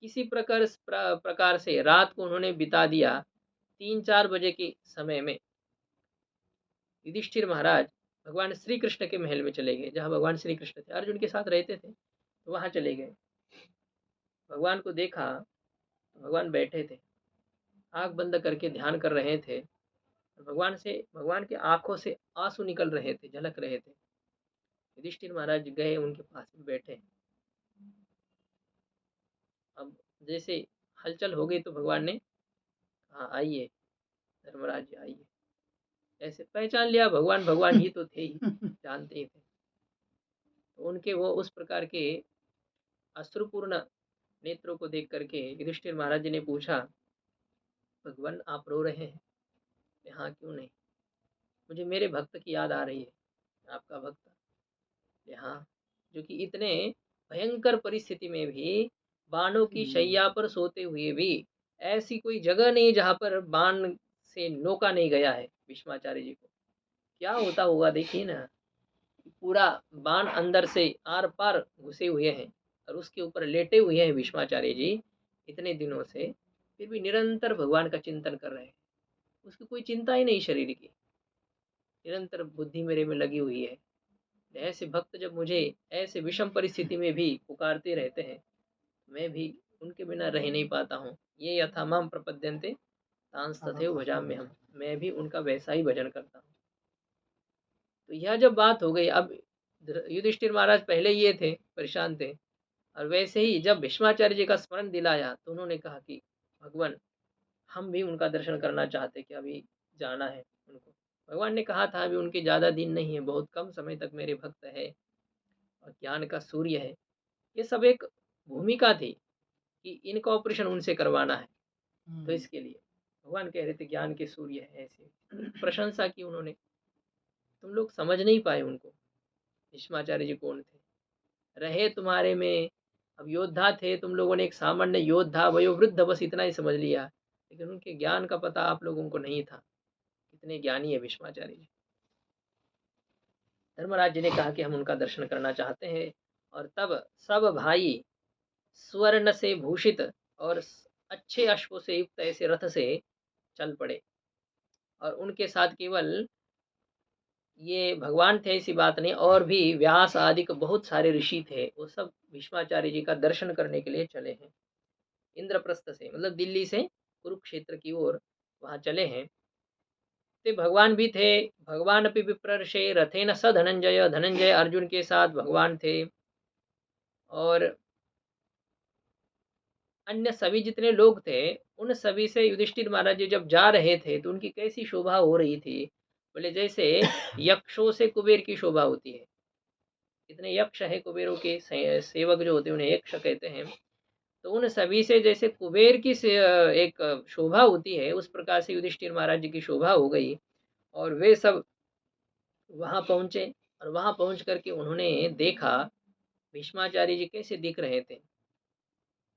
किसी प्रकार से रात को उन्होंने बिता दिया। 3-4 बजे के समय में युधिष्ठिर महाराज भगवान श्री कृष्ण के महल में चले गए, जहाँ भगवान श्री कृष्ण थे, अर्जुन के साथ रहते थे, तो वहाँ चले गए। भगवान को देखा तो भगवान बैठे थे, आंख बंद करके ध्यान कर रहे थे। भगवान की आंखों से आंसू निकल रहे थे, झलक रहे थे। युधिष्ठिर महाराज गए उनके पास में बैठे। अब जैसे हलचल हो गई तो भगवान ने कहा आइए धर्मराज जी आइए। ऐसे पहचान लिया, भगवान भगवान ही तो थे ही, जानते ही थे। तो उनके वो उस प्रकार के अश्रुपूर्ण नेत्रों को देख करके युधिष्ठिर महाराज जी ने पूछा, भगवान आप रो रहे हैं? हाँ क्यों नहीं, मुझे मेरे भक्त की याद आ रही है, आपका भक्त। हाँ, जो कि इतने भयंकर परिस्थिति में भी बाणों की शैया पर सोते हुए भी ऐसी कोई जगह नहीं जहाँ पर बाण से नोका नहीं गया है भीष्माचार्य जी को। क्या होता होगा देखिए ना, पूरा बाण अंदर से आर पार घुसे हुए हैं और उसके ऊपर लेटे हुए हैं भीष्माचार्य जी इतने दिनों से, फिर भी निरंतर भगवान का चिंतन कर रहे हैं। उसकी कोई चिंता ही नहीं शरीर की, निरंतर बुद्धि मेरे में लगी हुई है। ऐसे भक्त जब मुझे ऐसे विषम परिस्थिति में भी पुकारते रहते हैं, मैं भी उनके बिना रह नहीं पाता हूँ। ये यथा माम प्रपद्यन्ते तांस तथैव भजाम्यहम् हम, मैं भी उनका वैसा ही भजन करता हूँ। तो यह जब बात हो गई, अब युधिष्ठिर महाराज पहले ये थे परेशान थे, और वैसे ही जब भीष्माचार्य जी का स्मरण दिलाया तो उन्होंने कहा कि भगवान हम भी उनका दर्शन करना चाहते, कि अभी जाना है उनको। भगवान ने कहा था अभी उनके ज़्यादा दिन नहीं है, बहुत कम समय तक मेरे भक्त है और ज्ञान का सूर्य है। ये सब एक भूमिका थी कि इनका ऑपरेशन उनसे करवाना है, तो इसके लिए भगवान कह रहे थे ज्ञान के सूर्य है। ऐसे प्रशंसा की उन्होंने, तुम लोग समझ नहीं पाए उनको, भीष्माचार्य जी कौन थे, रहे तुम्हारे में। अब योद्धा थे, तुम लोगों ने एक सामान्य योद्धा वयोवृद्ध बस इतना ही समझ लिया, लेकिन उनके ज्ञान का पता आप लोगों को नहीं था, कितने ज्ञानी है भीष्माचार्य जी। धर्मराज जी ने कहा कि हम उनका दर्शन करना चाहते हैं, और तब सब भाई स्वर्ण से भूषित और अच्छे अश्वों से युक्त ऐसे रथ से चल पड़े, और उनके साथ केवल ये भगवान थे ऐसी बात नहीं, और भी व्यास आदि के बहुत सारे ऋषि थे, वो सब भीष्माचार्य जी का दर्शन करने के लिए चले हैं। इंद्रप्रस्थ से मतलब दिल्ली से कुरुक्षेत्र की ओर वहां चले हैं। ते भगवान भी थे, भगवान अपि विप्रर्षे रथेन स धनंजय, धनंजय अर्जुन के साथ भगवान थे, और अन्य सभी जितने लोग थे उन सभी से युधिष्ठिर महाराज जी जब जा रहे थे तो उनकी कैसी शोभा हो रही थी, बोले जैसे यक्षों से कुबेर की शोभा होती है। इतने यक्ष है कुबेरों के सेवक जो होते हैं उन्हें यक्ष कहते हैं। तो उन सभी से जैसे कुबेर की एक शोभा होती है, उस प्रकार से युधिष्ठिर महाराज जी की शोभा हो गई। और वे सब वहां पहुंचे, और वहां पहुंच करके उन्होंने देखा भीष्माचार्य जी कैसे दिख रहे थे।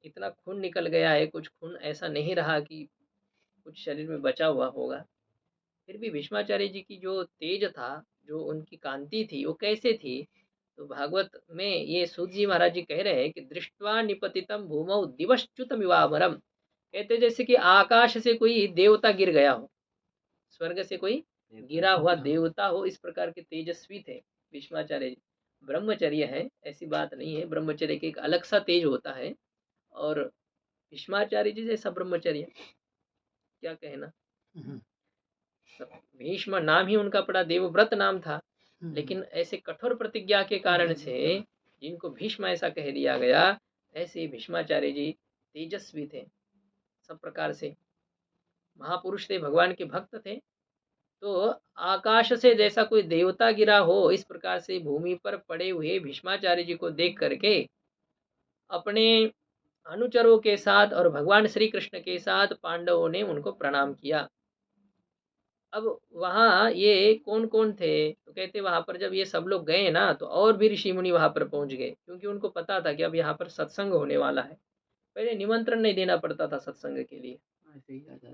इतना खून निकल गया है, कुछ खून ऐसा नहीं रहा कि कुछ शरीर में बचा हुआ होगा। फिर भी भीष्माचार्य जी की जो तेज था, जो उनकी कांति थी, वो कैसे थी? तो भागवत में ये सूत जी महाराज जी कह रहे हैं कि दृष्टवा निपतितम भूमौ दिवश्च्युतम विवाभरम, कहते जैसे कि आकाश से कोई देवता गिर गया हो, स्वर्ग से कोई गिरा हुआ देवता हो, इस प्रकार के तेजस्वी थे भीष्माचार्य जी। ब्रह्मचर्य है, ऐसी बात नहीं है, ब्रह्मचर्य के एक अलग सा तेज होता है। और भीष्माचार्य जी जैसा ब्रह्मचर्य क्या कहना। भीष्म नाम ही उनका पड़ा, देवव्रत नाम था, लेकिन ऐसे कठोर प्रतिज्ञा के कारण से जिनको भीष्म ऐसा कह दिया गया, ऐसे भीष्माचार्य जी तेजस्वी थे, सब प्रकार से महापुरुष थे, भगवान के भक्त थे। तो आकाश से जैसा कोई देवता गिरा हो, इस प्रकार से भूमि पर पड़े हुए भीष्माचार्य जी को देख करके अपने अनुचरों के साथ और भगवान श्री कृष्ण के साथ पांडवों ने उनको प्रणाम किया। अब वहाँ ये कौन-कौन थे? तो कहते वहाँ पर जब ये सब लोग गए ना, तो और भी ऋषि मुनि वहाँ पर पहुँच गए, क्योंकि उनको पता था कि अब यहाँ पर सत्संग होने वाला है। पहले निमंत्रण नहीं देना पड़ता था सत्संग के लिए।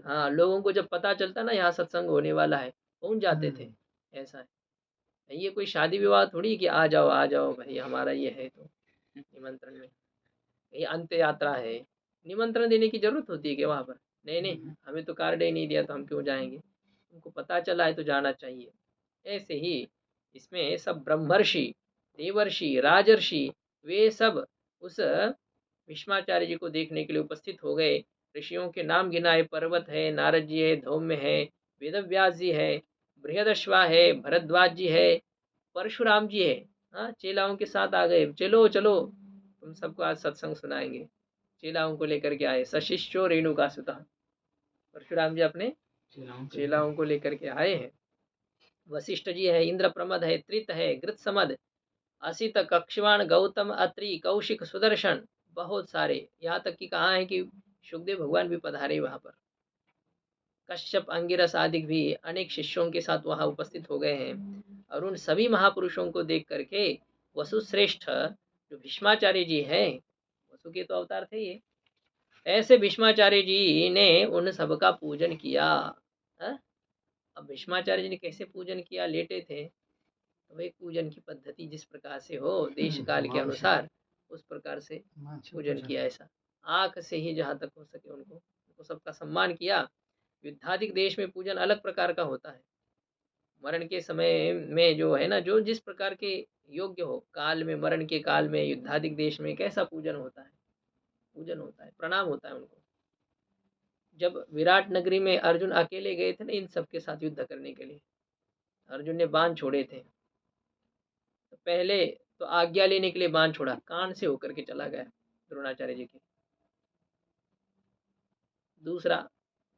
हाँ, लोगों को जब पता चलता ना यहाँ सत्संग होने वाला है, पहुँच जाते थे। ऐसा है। ये कोई शादी विवाह थोड़ी कि आ जाओ भाई, हमारा ये है तो निमंत्रण में। ये अंत्य यात्रा है, निमंत्रण देने की जरूरत होती है क्या वहाँ पर? नहीं, हमें तो कार्ड ही नहीं दिया तो हम क्यों जाएंगे? उनको पता चला है तो जाना चाहिए। ऐसे ही इसमें सब ब्रह्मर्षि, देवर्षि, राजर्षि, वे सब उस भीष्माचार्य जी को देखने के लिए उपस्थित हो गए। ऋषियों के नाम गिनाए, पर्वत है, नारद जी है, धौम्य है, वेदव्यास जी है, बृहदश्वा है, भरद्वाज जी है, परशुराम जी है। हाँ, चेलाओं के साथ आ गए, चलो चलो तुम सबको आज सत्संग सुनाएंगे। चेलाओं को लेकर के आए, सशिष्यो रेणुका सुता। परशुराम जी अपने चेलाओं को लेकर के आए हैं। वशिष्ठ जी है, इंद्र प्रमद है, त्रित है, गृत्समद, असित, कक्षवाण, गौतम, अत्रि, कौशिक, सुदर्शन, बहुत सारे। यहाँ तक कि कहा है कि सुखदेव भगवान भी पधारे वहां पर। कश्यप, अंगिरस आदि भी अनेक शिष्यों के साथ वहां उपस्थित हो गए हैं। और उन सभी महापुरुषों को देख करके वसुश्रेष्ठ जो भीष्माचार्य जी हैं, वसु के तो अवतार थे ये, ऐसे भीष्माचार्य जी ने उन सबका पूजन किया। हाँ? अब भीष्माचार्य जी ने कैसे पूजन किया? लेटे थे, तो एक पूजन की पद्धति जिस प्रकार से हो देश काल के अनुसार, उस प्रकार से पूजन किया। ऐसा आंख से ही जहाँ तक हो सके उनको सबका सम्मान किया। युद्धाधिक देश में पूजन अलग प्रकार का होता है। मरण के समय में जो है ना, जो जिस प्रकार के योग्य हो काल में, मरण के काल में, युद्धाधिक देश में कैसा पूजन होता है? पूजन होता है, प्रणाम होता है उनको। जब विराट नगरी में अर्जुन अकेले गए थे ना इन सब के साथ युद्ध करने के लिए, अर्जुन ने बाण छोड़े थे, तो पहले तो आज्ञा लेने के लिए बाण छोड़ा, कान से होकर के चला गया द्रोणाचार्य जी के। दूसरा,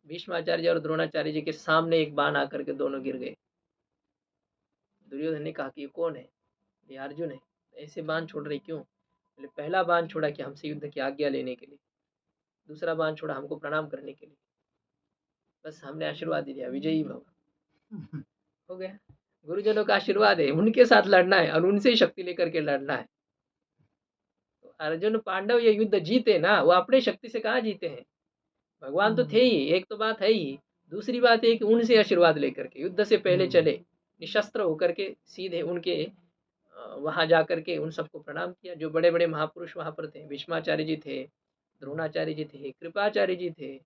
भीष्माचार्य जी और द्रोणाचार्य जी के सामने एक बाण आकर के दोनों गिर गए। दुर्योधन ने कहा कि ये कौन है? ये अर्जुन है। ऐसे बाण छोड़ रहे क्यों? बोले पहला बाण छोड़ा कि हमसे युद्ध की आज्ञा लेने के लिए, दूसरा बाण छोड़ा हमको प्रणाम करने के लिए। बस हमने आशीर्वाद दिया, विजयी भव। हो गया। गुरुजनों का आशीर्वाद है, उनके साथ लड़ना है और उनसे शक्ति लेकर के लड़ना है। तो अर्जुन पांडव ये युद्ध जीते ना, वो अपने शक्ति से कहाँ जीते हैं? भगवान तो थे ही, एक तो बात है ही। दूसरी बात है कि उनसे आशीर्वाद लेकर के युद्ध से पहले चले, निशस्त्र होकर के सीधे उनके वहां जा करके उन सबको प्रणाम किया। जो बड़े बड़े महापुरुष वहां पर थे, भीष्माचार्य जी थे, द्रोणाचार्य जी थे, कृपाचार्य जी थे,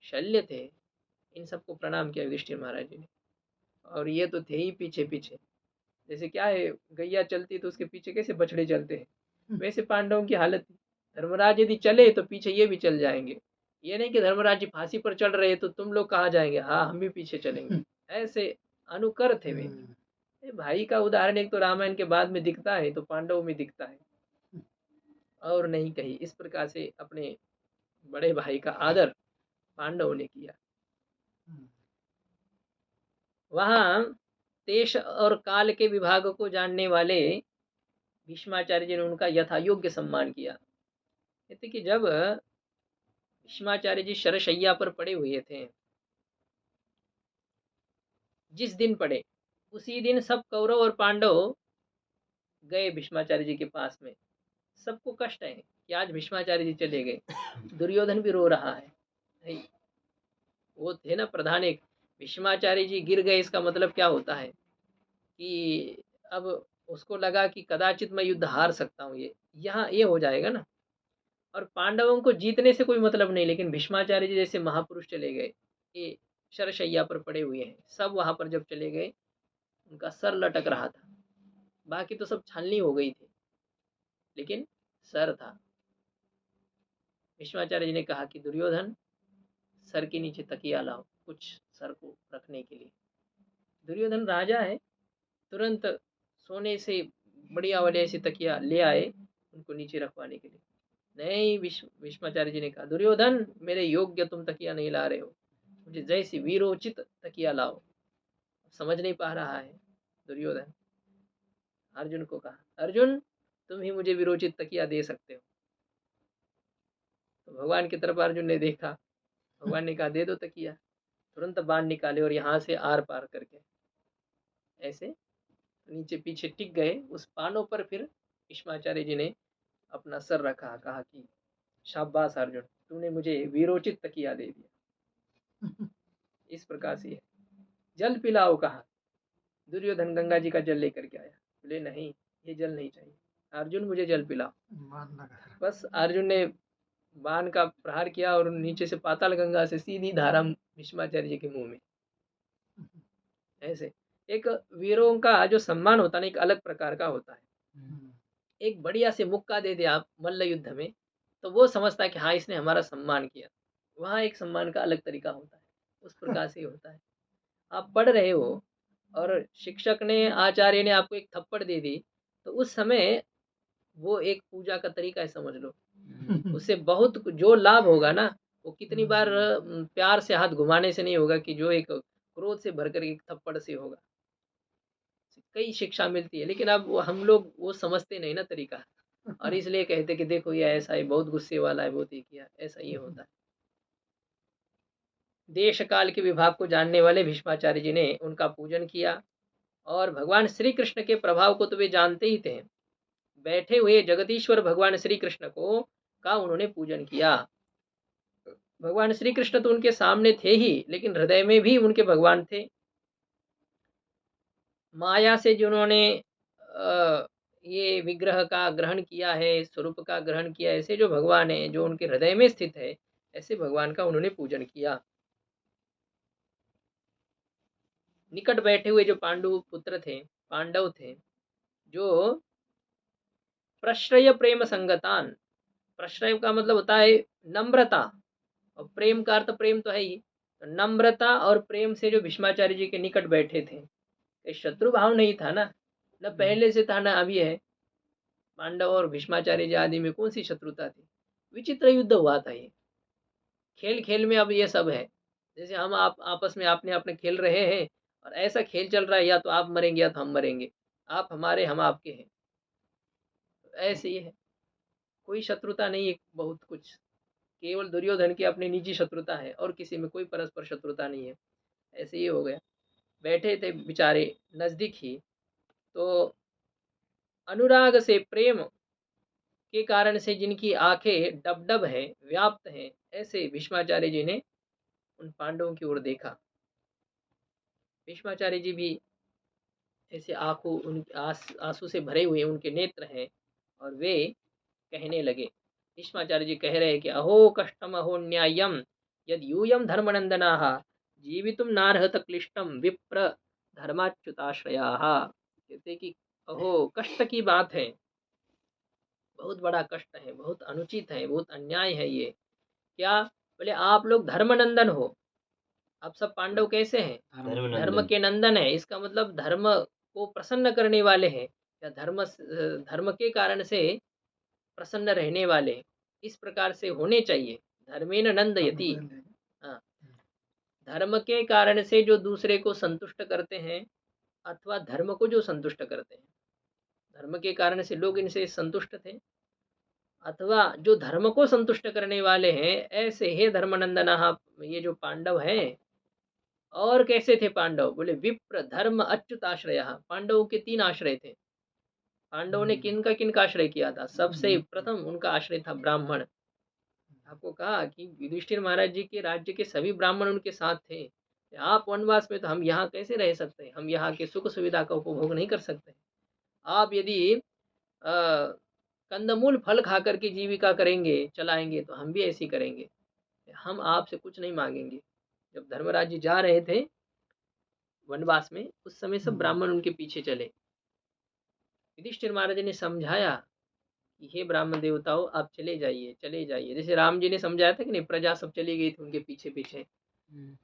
शल्य थे, इन सबको प्रणाम किया युधिष्ठिर महाराज जी ने। और ये तो थे ही पीछे पीछे, जैसे क्या है, गैया चलती तो उसके पीछे कैसे बछड़े चलते हैं, वैसे पांडवों की हालत थी। धर्मराज यदि चले तो पीछे ये भी चल जाएंगे। ये नहीं कि धर्मराज जी फांसी पर चढ़ रहे तो तुम लोग कहाँ जाएंगे, हाँ हम भी पीछे चलेंगे। ऐसे अनुकर थे वे। भाई का उदाहरण एक तो रामायण के बाद में दिखता है, तो पांडवों में दिखता है और नहीं कहीं। इस प्रकार से अपने बड़े भाई का आदर पांडवों ने किया। वहां देश और काल के विभाग को जानने वाले भीष्माचार्य जी ने उनका यथा योग्य सम्मान किया। कहते कि जब भीष्माचार्य जी शरशैया पर पड़े हुए थे, जिस दिन पड़े उसी दिन सब कौरव और पांडव गए भीष्माचार्य जी के पास में। सबको कष्ट है कि आज भीष्माचार्य जी चले गए। दुर्योधन भी रो रहा है। नहीं, वो थे ना प्रधान एक, भीष्माचार्य जी गिर गए इसका मतलब क्या होता है कि अब उसको लगा कि कदाचित मैं युद्ध हार सकता हूँ, ये यहाँ ये हो जाएगा ना। और पांडवों को जीतने से कोई मतलब नहीं, लेकिन भीष्माचार्य जी जैसे महापुरुष चले गए, ये शरशैया पर पड़े हुए हैं। सब वहां पर जब चले गए, उनका सर लटक रहा था, बाकी तो सब छालनी हो गई थी, लेकिन सर था। भीष्माचार्य जी ने कहा कि दुर्योधन, सर के नीचे तकिया लाओ, कुछ सर को रखने के लिए। दुर्योधन राजा है, तुरंत सोने से बढ़िया वाले ऐसे तकिया ले आए उनको नीचे रखवाने के लिए। नहीं, भीष्माचार्य जी ने कहा, दुर्योधन मेरे योग्य तुम तकिया नहीं ला रहे हो, मुझे जैसी वीरोचित तकिया लाओ। समझ नहीं पा रहा है दुर्योधन। अर्जुन को कहा, अर्जुन तुम ही मुझे वीरोचित तकिया दे सकते हो। तो भगवान की तरफ अर्जुन ने देखा, भगवान ने कहा दे दो तकिया। तुरंत बाण निकाले और यहाँ से आर पार करके ऐसे नीचे पीछे टिक गए। उस पानों पर फिर भीष्माचार्य जी ने अपना सर रखा, कहा कि शाबाश अर्जुन, तूने मुझे वीरोचित तकिया दे दिया। इस प्रकार से है। जल पिलाओ कहा, दुर्योधन गंगा जी का जल लेकर के आया। बोले नहीं, ये जल नहीं चाहिए, अर्जुन मुझे जल पिलाओ। बस अर्जुन ने बाण का प्रहार किया और नीचे से पाताल गंगा से सीधी धारा भीष्माचार्य जी के मुंह में। ऐसे एक वीरों का जो सम्मान होता है ना, एक अलग प्रकार का होता है। एक बढ़िया से मुक्का दे दे आप मल्ल युद्ध में, तो वो समझता है कि हाँ इसने हमारा सम्मान किया। वहाँ एक सम्मान का अलग तरीका होता है, उस प्रकार से होता है। आप पढ़ रहे हो और शिक्षक ने, आचार्य ने आपको एक थप्पड़ दे दी, तो उस समय वो एक पूजा का तरीका है, समझ लो। उससे बहुत जो लाभ होगा ना, वो कितनी बार प्यार से हाथ घुमाने से नहीं होगा, कि जो एक क्रोध से भरकर एक थप्पड़ से होगा। कई शिक्षा मिलती है, लेकिन अब हम लोग वो समझते नहीं ना तरीका, और इसलिए कहते कि देखो ये ऐसा है, बहुत गुस्से वाला है, बहुत ये किया, ऐसा ये होता है। देश काल के विभाग को जानने वाले भीष्माचार्य जी ने उनका पूजन किया, और भगवान श्री कृष्ण के प्रभाव को तो वे जानते ही थे। बैठे हुए जगदीश्वर भगवान श्री कृष्ण को का उन्होंने पूजन किया। भगवान श्री कृष्ण तो उनके सामने थे ही, लेकिन हृदय में भी उनके भगवान थे। माया से जिन्होंने ये विग्रह का ग्रहण किया है, स्वरूप का ग्रहण किया, ऐसे जो भगवान है जो उनके हृदय में स्थित है, ऐसे भगवान का उन्होंने पूजन किया। निकट बैठे हुए जो पांडव थे, जो प्रश्रय प्रेम संगतान, प्रश्रय का मतलब होता है नम्रता, और प्रेम का अर्थ प्रेम तो है ही, तो नम्रता और प्रेम से जो भीष्माचार्य जी के निकट बैठे थे, शत्रु भाव नहीं था ना, न पहले से था, ना अभी है। पांडव और भीष्माचार्य जी आदि में कौन सी शत्रुता थी? विचित्र युद्ध हुआ था ये। खेल खेल में अब ये सब है, जैसे हम आप आपस में आपने अपने खेल रहे हैं, और ऐसा खेल चल रहा है, या तो आप मरेंगे या तो हम मरेंगे, आप हमारे हम आपके हैं, तो ऐसे ही है। कोई शत्रुता नहीं है, बहुत कुछ केवल दुर्योधन की अपनी निजी शत्रुता है, और किसी में कोई परस्पर शत्रुता नहीं है। ऐसे ही हो गया। बैठे थे बेचारे नजदीक ही, तो अनुराग से, प्रेम के कारण से जिनकी आंखें डब है, व्याप्त हैं, ऐसे भीष्माचार्य जी ने उन पांडवों की ओर देखा। भीष्माचार्य जी भी ऐसे आंखों, उनके आंसू से भरे हुए उनके नेत्र हैं, और वे कहने लगे। भीष्माचार्य जी कह रहे हैं कि अहो कष्टम अहो न्याय्यम यद यूयम धर्मनंदनाः जीवितुम नार्हत क्लिष्टम विप्र धर्माच्युताश्रयाः। कहते कि अहो कष्ट की बात है, बहुत बड़ा कष्ट है, बहुत अनुचित है, बहुत अन्याय है ये। क्या? बोले आप लोग धर्मनंदन हो। आप सब पांडव कैसे हैं? धर्म के नंदन है, इसका मतलब धर्म को प्रसन्न करने वाले हैं, या धर्म के कारण से प्रसन्न रहने वाले, इस प्रकार से होने चाहिए। धर्मेन नंदयति। हाँ, धर्म के कारण से जो दूसरे को संतुष्ट करते हैं, अथवा धर्म को जो संतुष्ट करते हैं, धर्म के कारण से लोग इनसे संतुष्ट थे, अथवा जो धर्म को संतुष्ट करने वाले हैं, ऐसे हे धर्मनंदन, ये जो पांडव हैं। और कैसे थे पांडव? बोले विप्र धर्म अच्युताश्रय। पांडवों के 3 आश्रय थे। पांडवों ने किनका आश्रय किया था? सबसे प्रथम उनका आश्रय था ब्राह्मण। आपको कहा कि युधिष्ठिर महाराज जी के राज्य के सभी ब्राह्मण उनके साथ थे। आप वनवास में, तो हम यहाँ कैसे रह सकते हैं? हम यहाँ के सुख सुविधा का उपभोग नहीं कर सकते। आप यदि कंदमूल फल खा करके जीविका करेंगे, चलाएंगे, तो हम भी ऐसे ही करेंगे। हम आपसे कुछ नहीं मांगेंगे। जब धर्मराज जी जा रहे थे वनवास में, उस समय सब ब्राह्मण उनके पीछे चले। युधिष्ठिर महाराज ने समझाया कि हे ब्राह्मण देवताओं, आप चले जाइए, चले जाइए। जैसे राम जी ने समझाया था कि नहीं, प्रजा सब चली गई थी उनके पीछे पीछे।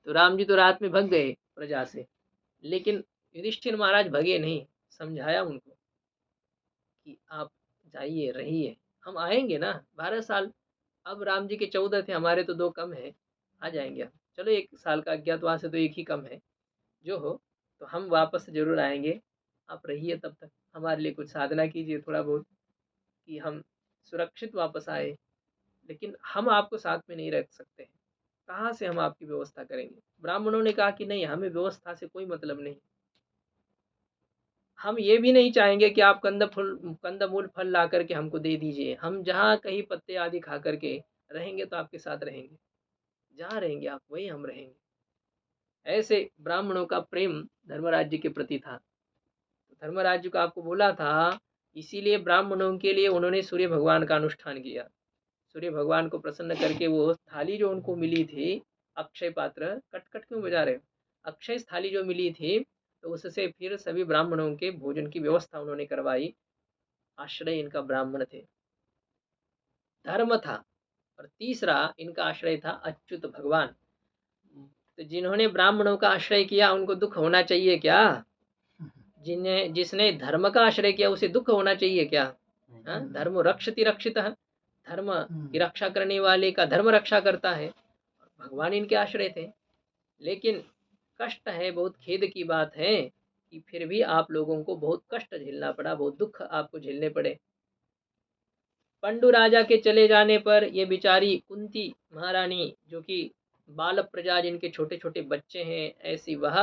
तो राम जी तो रात में भग गए प्रजा से, लेकिन युधिष्ठिर महाराज भगे नहीं। समझाया उनको कि आप जाइए, रहिए, हम आएंगे ना 12 साल। अब राम जी के 14 थे, हमारे तो 2 कम है, आ जाएंगे हम। चलो 1 साल का अज्ञातवास है तो 1 ही कम है, जो हो। तो हम वापस जरूर आएंगे, आप रहिए, तब तक हमारे लिए कुछ साधना कीजिए थोड़ा बहुत, कि हम सुरक्षित वापस आए। लेकिन हम आपको साथ में नहीं रख सकते हैं, कहाँ से हम आपकी व्यवस्था करेंगे? ब्राह्मणों ने कहा कि नहीं, हमें व्यवस्था से कोई मतलब नहीं। हम ये भी नहीं चाहेंगे कि आप कंदमूल फल ला करके हमको दे दीजिए। हम जहाँ कहीं पत्ते आदि खा करके रहेंगे तो आपके साथ रहेंगे, जहाँ रहेंगे आप वहीं हम रहेंगे। ऐसे ब्राह्मणों का प्रेम धर्मराज जी के प्रति था। तो धर्मराज जी को आपको बोला था, इसीलिए ब्राह्मणों के लिए उन्होंने सूर्य भगवान का अनुष्ठान किया। सूर्य भगवान को प्रसन्न करके वो थाली जो उनको मिली थी, अक्षय पात्र, कट कट क्यों बजा रहे हो? अक्षय थाली जो मिली थी, तो उससे फिर सभी ब्राह्मणों के भोजन की व्यवस्था उन्होंने करवाई। आश्रय इनका ब्राह्मण थे, धर्म था। और तीसरा इनका आश्रय था अच्युत भगवान। तो जिन्होंने ब्राह्मणों का आश्रय किया, उनको दुख होना चाहिए क्या? जिसने धर्म का आश्रय किया, उसे दुख होना चाहिए क्या? धर्म रक्षति रक्षितः, धर्म की रक्षा करने वाले का धर्म रक्षा करता है। भगवान इनके आश्रय थे। लेकिन कष्ट है, बहुत खेद की बात है कि फिर भी आप लोगों को बहुत कष्ट झेलना पड़ा, बहुत दुख आपको झेलने पड़े। पंडु राजा के चले जाने पर ये बिचारी कुंती महारानी, जो कि बाल प्रजा, जिनके छोटे छोटे बच्चे हैं, ऐसी वह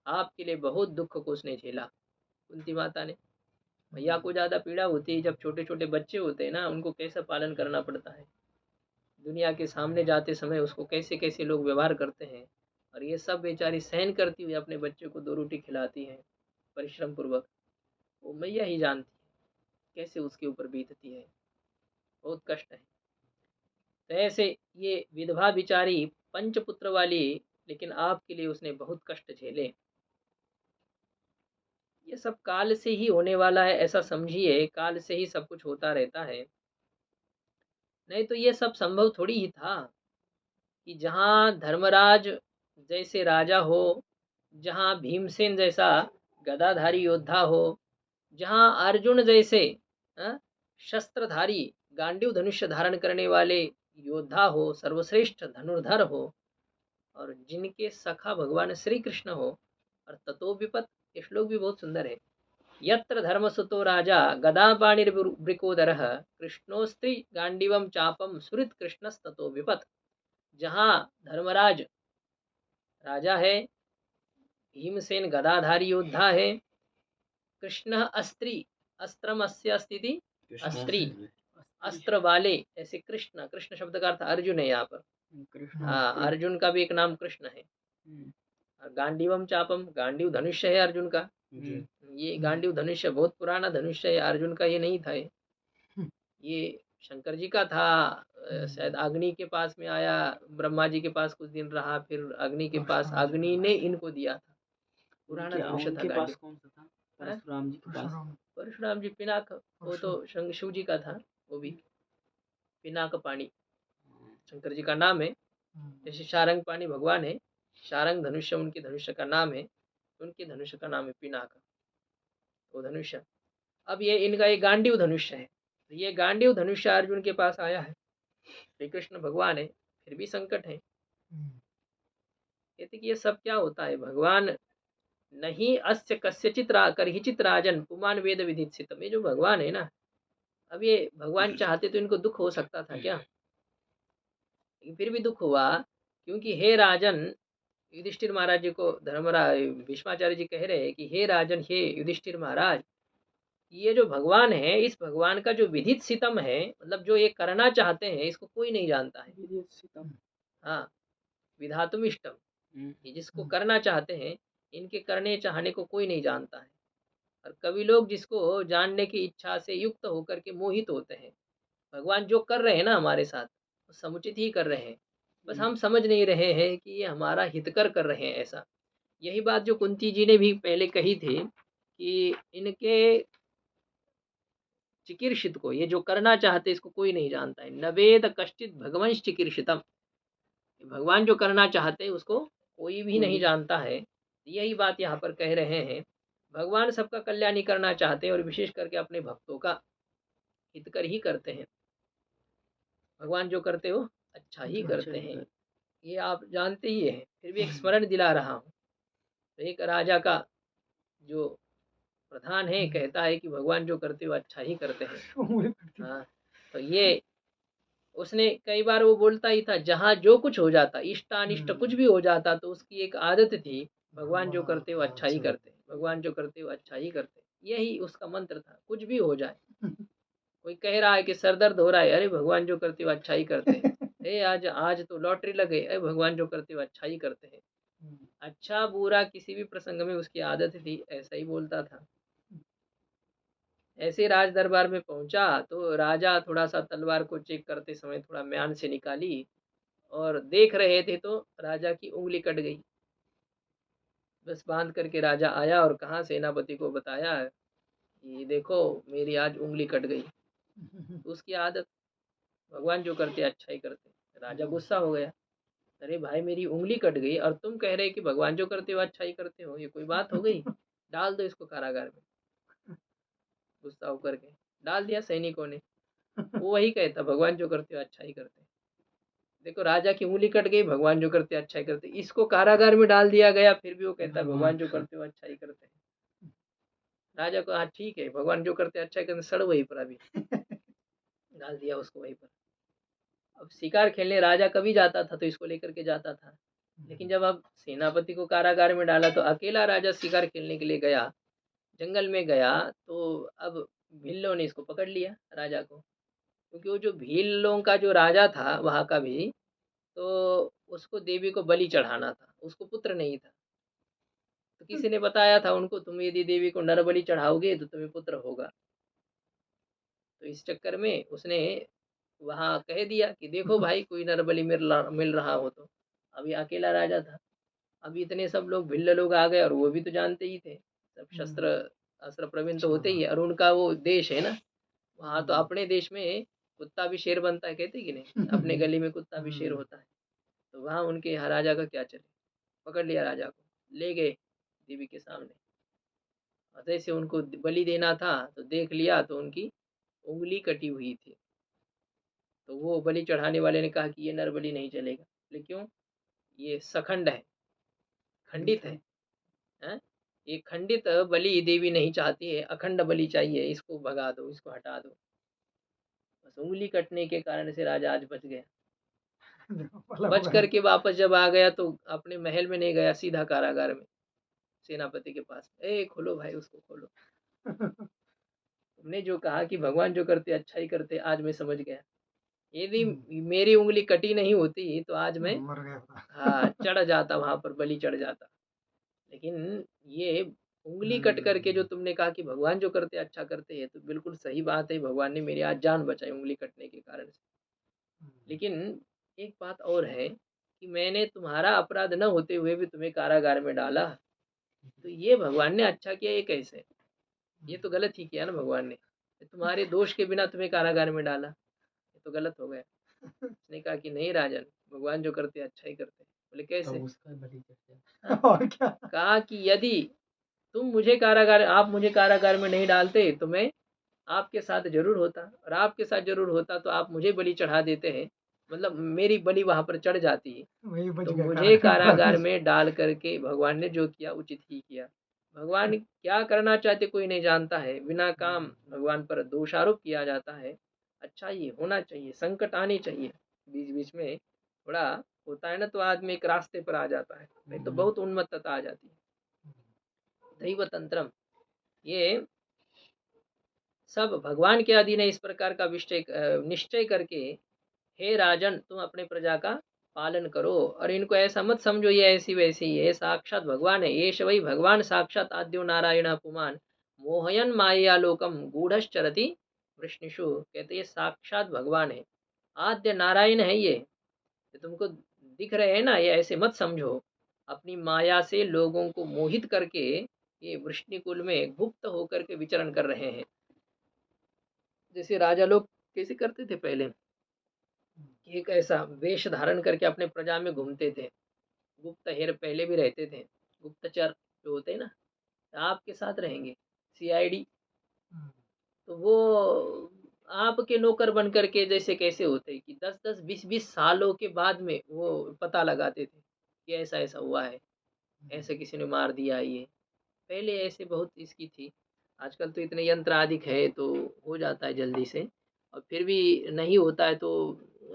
आपके लिए बहुत दुख को उसने झेला। कुंती माता ने, भैया को ज़्यादा पीड़ा होती है जब छोटे छोटे बच्चे होते हैं ना, उनको कैसा पालन करना पड़ता है। दुनिया के सामने जाते समय उसको कैसे कैसे लोग व्यवहार करते हैं, और ये सब बेचारी सहन करती हुई अपने बच्चे को 2 रोटी खिलाती है परिश्रम पूर्वक। वो मैया ही जानती है कैसे उसके ऊपर बीतती है, बहुत कष्ट है। तो ऐसे ये विधवा बिचारी, पंचपुत्र वाली, लेकिन आपके लिए उसने बहुत कष्ट झेले। ये सब काल से ही होने वाला है, ऐसा समझिए, काल से ही सब कुछ होता रहता है। नहीं तो ये सब संभव थोड़ी ही था कि जहाँ धर्मराज जैसे राजा हो, जहाँ भीमसेन जैसा गदाधारी योद्धा हो, जहाँ अर्जुन जैसे शस्त्रधारी गांडीव धनुष्य धारण करने वाले योद्धा हो, सर्वश्रेष्ठ धनुर्धर हो, और जिनके सखा भगवान श्री कृष्ण हो। और ततो विपत, ये श्लोक भी बहुत सुंदर है। यत्र धर्मसुतो राजा गदापाणिर्वृकोदरः कृष्णोस्त्रि गांडीवम चापम सुहृत कृष्णस्ततो विपत। जहाँ धर्मराज राजा है, भीमसेन गदाधारी योद्धा है, कृष्ण अस्त्री, अस्त्रम अस्य अस्ति, अस्त्री अस्त्र वाले, ऐसे कृष्ण, कृष्ण शब्द का अर्थ अर्जुन है यहाँ पर। हाँ, अर्जुन का भी एक नाम कृष्ण है। गांडीवम चापम, गांडीव धनुष्य है अर्जुन का। ये गांडीव धनुष्य बहुत पुराना धनुष्य है, अर्जुन का ये नहीं था। ये शंकर जी का था। शायद अग्नि के पास में आया, ब्रह्मा जी के पास कुछ दिन रहा, फिर अग्नि के पास, अग्नि ने इनको दिया था। पुराना धनुष्य था गांडीव। कौन सा था? परशुराम जी के पास। परशुराम जी पिनाक, वो तो शिव जी का था, वो भी पिनाक पाणी शंकर जी का नाम है। जैसे शारंग पाणी भगवान है, शारंग धनुष्य उनके धनुष्य का नाम है, उनके धनुष्य का नाम है पिनाक, वो धनुष्य। अब ये इनका एक गांडीव धनुष्य है। तो ये गांडीव धनुष्य अर्जुन के पास आया है। श्री कृष्ण भगवान है, फिर भी संकट है। कहते कि ये सब क्या होता है? भगवान नहीं अस्य कस्यचित करहिचित राजन पुमान वेद विदित्सितम। ये जो भगवान है ना, अब ये भगवान चाहते तो इनको दुख हो सकता था क्या? लेकिन फिर भी दुख हुआ, क्योंकि हे राजन, युधिष्ठिर महाराज जी को धर्मराज भीष्माचार्य जी कह रहे हैं कि हे राजन, हे युधिष्ठिर महाराज, ये जो भगवान है, इस भगवान का जो विधित सितम है, मतलब जो ये करना चाहते हैं, इसको कोई नहीं जानता है। विदित सितम। हाँ, विधातुम इष्टम, ये जिसको करना चाहते हैं, इनके करने चाहने को कोई नहीं जानता है। और कवि लोग जिसको जानने की इच्छा से युक्त होकर के मोहित होते हैं। भगवान जो कर रहे हैं ना हमारे साथ, वो समुचित ही कर रहे हैं, बस हम समझ नहीं रहे हैं कि ये हमारा हितकर कर रहे हैं ऐसा। यही बात जो कुंती जी ने भी पहले कही थी कि इनके चिकीर्षित को, ये जो करना चाहते इसको कोई नहीं जानता है। नवेद कश्चित भगवंश चिकीर्षितम, भगवान जो करना चाहते हैं उसको कोई भी नहीं जानता है। यही बात यहाँ पर कह रहे हैं, भगवान सबका कल्याण ही करना चाहते हैं और विशेष करके अपने भक्तों का हितकर ही करते हैं। भगवान जो करते हो अच्छा ही करते हैं, ये आप जानते ही हैं। फिर भी एक स्मरण दिला रहा हूँ। तो एक राजा का जो प्रधान है कहता है कि भगवान जो करते हो अच्छा ही करते हैं। हाँ, तो ये उसने कई बार वो बोलता ही था, जहाँ जो कुछ हो जाता, इष्ट अनिष्ट कुछ भी हो जाता, तो उसकी एक आदत थी, भगवान जो करते हो अच्छा ही करते, भगवान जो करते हो अच्छा ही करते। यही उसका मंत्र था, कुछ भी हो जाए। कोई कह रहा है कि सर दर्द हो रहा है, अरे भगवान जो करते हो अच्छा ही करते हैं। ए आज आज तो लॉटरी लगे, अरे भगवान जो करते हो अच्छा ही करते हैं। अच्छा बुरा किसी भी प्रसंग में उसकी आदत थी, ऐसा ही बोलता था। ऐसे राज दरबार में पहुंचा तो राजा थोड़ा सा तलवार को चेक करते समय थोड़ा म्यान से निकाली और देख रहे थे, तो राजा की उंगली कट गई। बस बांध करके राजा आया और कहा, सेनापति को बताया कि देखो मेरी आज उंगली कट गई। तो उसकी आदत, भगवान जो करते अच्छा ही करते। राजा गुस्सा हो गया, अरे भाई मेरी उंगली कट गई और तुम कह रहे कि भगवान जो करते हो अच्छा ही करते हो, ये कोई बात हो गई? डाल दो इसको कारागार में। गुस्सा होकर के डाल दिया सैनिकों ने। वो वही कहता, भगवान जो करते हो अच्छा ही करते। देखो राजा की उंगली कट गई, भगवान जो करते अच्छा ही करते, इसको कारागार में डाल दिया गया, फिर भी वो कहता है भगवान जो करते हो अच्छा ही करते हैं। राजा को हाँ ठीक है, भगवान जो करते अच्छा ही करते, सड़ वहीं पर अभी। डाल दिया उसको वहीं पर। अब शिकार खेलने राजा कभी जाता था तो इसको लेकर के जाता था, लेकिन जब अब सेनापति को कारागार में डाला तो अकेला राजा शिकार खेलने के लिए गया, जंगल में गया, तो अब भीलों ने इसको पकड़ लिया राजा को। क्योंकि वो जो भीलों का जो राजा था वहाँ का भी, तो उसको देवी को बलि चढ़ाना था, उसको पुत्र नहीं था। तो किसी ने बताया था उनको, तुम यदि देवी को नर बलि चढ़ाओगे तो तुम्हें पुत्र होगा। तो इस चक्कर में उसने वहाँ कह दिया कि देखो भाई कोई नर बलि मिल रहा हो तो। अभी अकेला राजा था। अभी इतने सब लोग भिल्ल लोग आ गए और वो भी तो जानते ही थे, सब शस्त्र अस्त्र प्रवीण तो होते ही है, और उनका वो देश है ना, वहाँ तो अपने देश में कुत्ता भी शेर बनता है, कहते कि नहीं, अपने गली में कुत्ता भी शेर होता है। तो वहाँ उनके यहाँ राजा का क्या चले। पकड़ लिया राजा को, ले गए देवी के सामने। और जैसे उनको बलि देना था तो देख लिया तो उनकी उंगली कटी हुई थी। तो वो बलि चढ़ाने वाले ने कहा कि ये नर बलि नहीं चलेगा। बोले क्यों? ये सखंड है, खंडित है, हैं? ये खंडित बलि देवी नहीं चाहती है, अखंड बलि चाहिए, इसको भगा दो, इसको हटा दो। बस उंगली कटने के कारण से राजा आज बच गया। बच करके वापस जब आ गया तो अपने महल में नहीं गया, सीधा कारागार में सेनापति के पास, ए खोलो भाई उसको खोलो। तुमने जो कहा कि भगवान जो करते अच्छा ही करते, आज मैं समझ गया। यदि मेरी उंगली कटी नहीं होती तो आज मैं मर गया था। हाँ चढ़ जाता, वहां पर बलि चढ़ जाता। लेकिन ये उंगली कट करके जो तुमने कहा कि भगवान जो करते अच्छा करते हैं, तो बिल्कुल सही बात है, भगवान ने मेरी आज जान बचाई उंगली कटने के कारण से। लेकिन एक बात और है कि मैंने तुम्हारा अपराध न होते हुए भी तुम्हें कारागार में डाला, तो ये भगवान ने अच्छा किया, ये कैसे? ये तो गलत ही किया ना भगवान ने, तुम्हारे दोष के बिना तुम्हें कारागार में डाला, ये तो गलत हो गया। उसने कहा कि नहीं राजन, भगवान जो करते अच्छा ही करते। बोले कैसे? तो उसका बलि चढ़ हाँ, गया। और क्या? कहा कि यदि आप मुझे कारागार में नहीं डालते तो मैं आपके साथ जरूर होता, और आपके साथ जरूर होता तो आप मुझे बलि चढ़ा देते हैं, मतलब मेरी बलि वहां पर चढ़ जाती है। वही बच तो गया मुझे कारागार कारागार में। में डाल करके भगवान ने जो किया उचित ही किया। भगवान क्या करना चाहते कोई नहीं जानता है, बिना काम भगवान पर दोषारोप किया जाता है। अच्छा ये होना चाहिए, संकट आनी चाहिए बीच बीच में, थोड़ा होता है ना, तो आदमी एक रास्ते पर आ जाता है, नहीं तो बहुत उन्मत्तता आ जाती है। दैव तंत्रम, ये सब भगवान के अधीन है। इस प्रकार का निश्चय करके, हे राजन तुम अपने प्रजा का पालन करो, और इनको ऐसा मत समझो ये ऐसी वैसी, ये साक्षात भगवान है, ये वही भगवान साक्षात आद्यो नारायण पुमान मोहयन माया लोकम गूढ़श्चरति वृष्णिषु। कहते ये साक्षात भगवान है, आद्य नारायण है ये तुमको दिख रहे हैं ना, ये ऐसे मत समझो। अपनी माया से लोगों को मोहित करके ये वृष्णिकुल में गुप्त होकर के विचरण कर रहे हैं। जैसे राजा लोग कैसे करते थे पहले, कि एक ऐसा वेश धारण करके अपने प्रजा में घूमते थे। गुप्तहेर पहले भी रहते थे, गुप्तचर जो होते हैं ना, आपके साथ रहेंगे, सीआईडी। तो वो आपके नौकर बन करके, जैसे कैसे होते हैं कि 10-10 20-20 सालों के बाद में वो पता लगाते थे कि ऐसा ऐसा हुआ है, ऐसे किसी ने मार दिया ये। पहले ऐसे बहुत इसकी थी। आजकल तो इतने यंत्र आदि है तो हो जाता है जल्दी से, और फिर भी नहीं होता है तो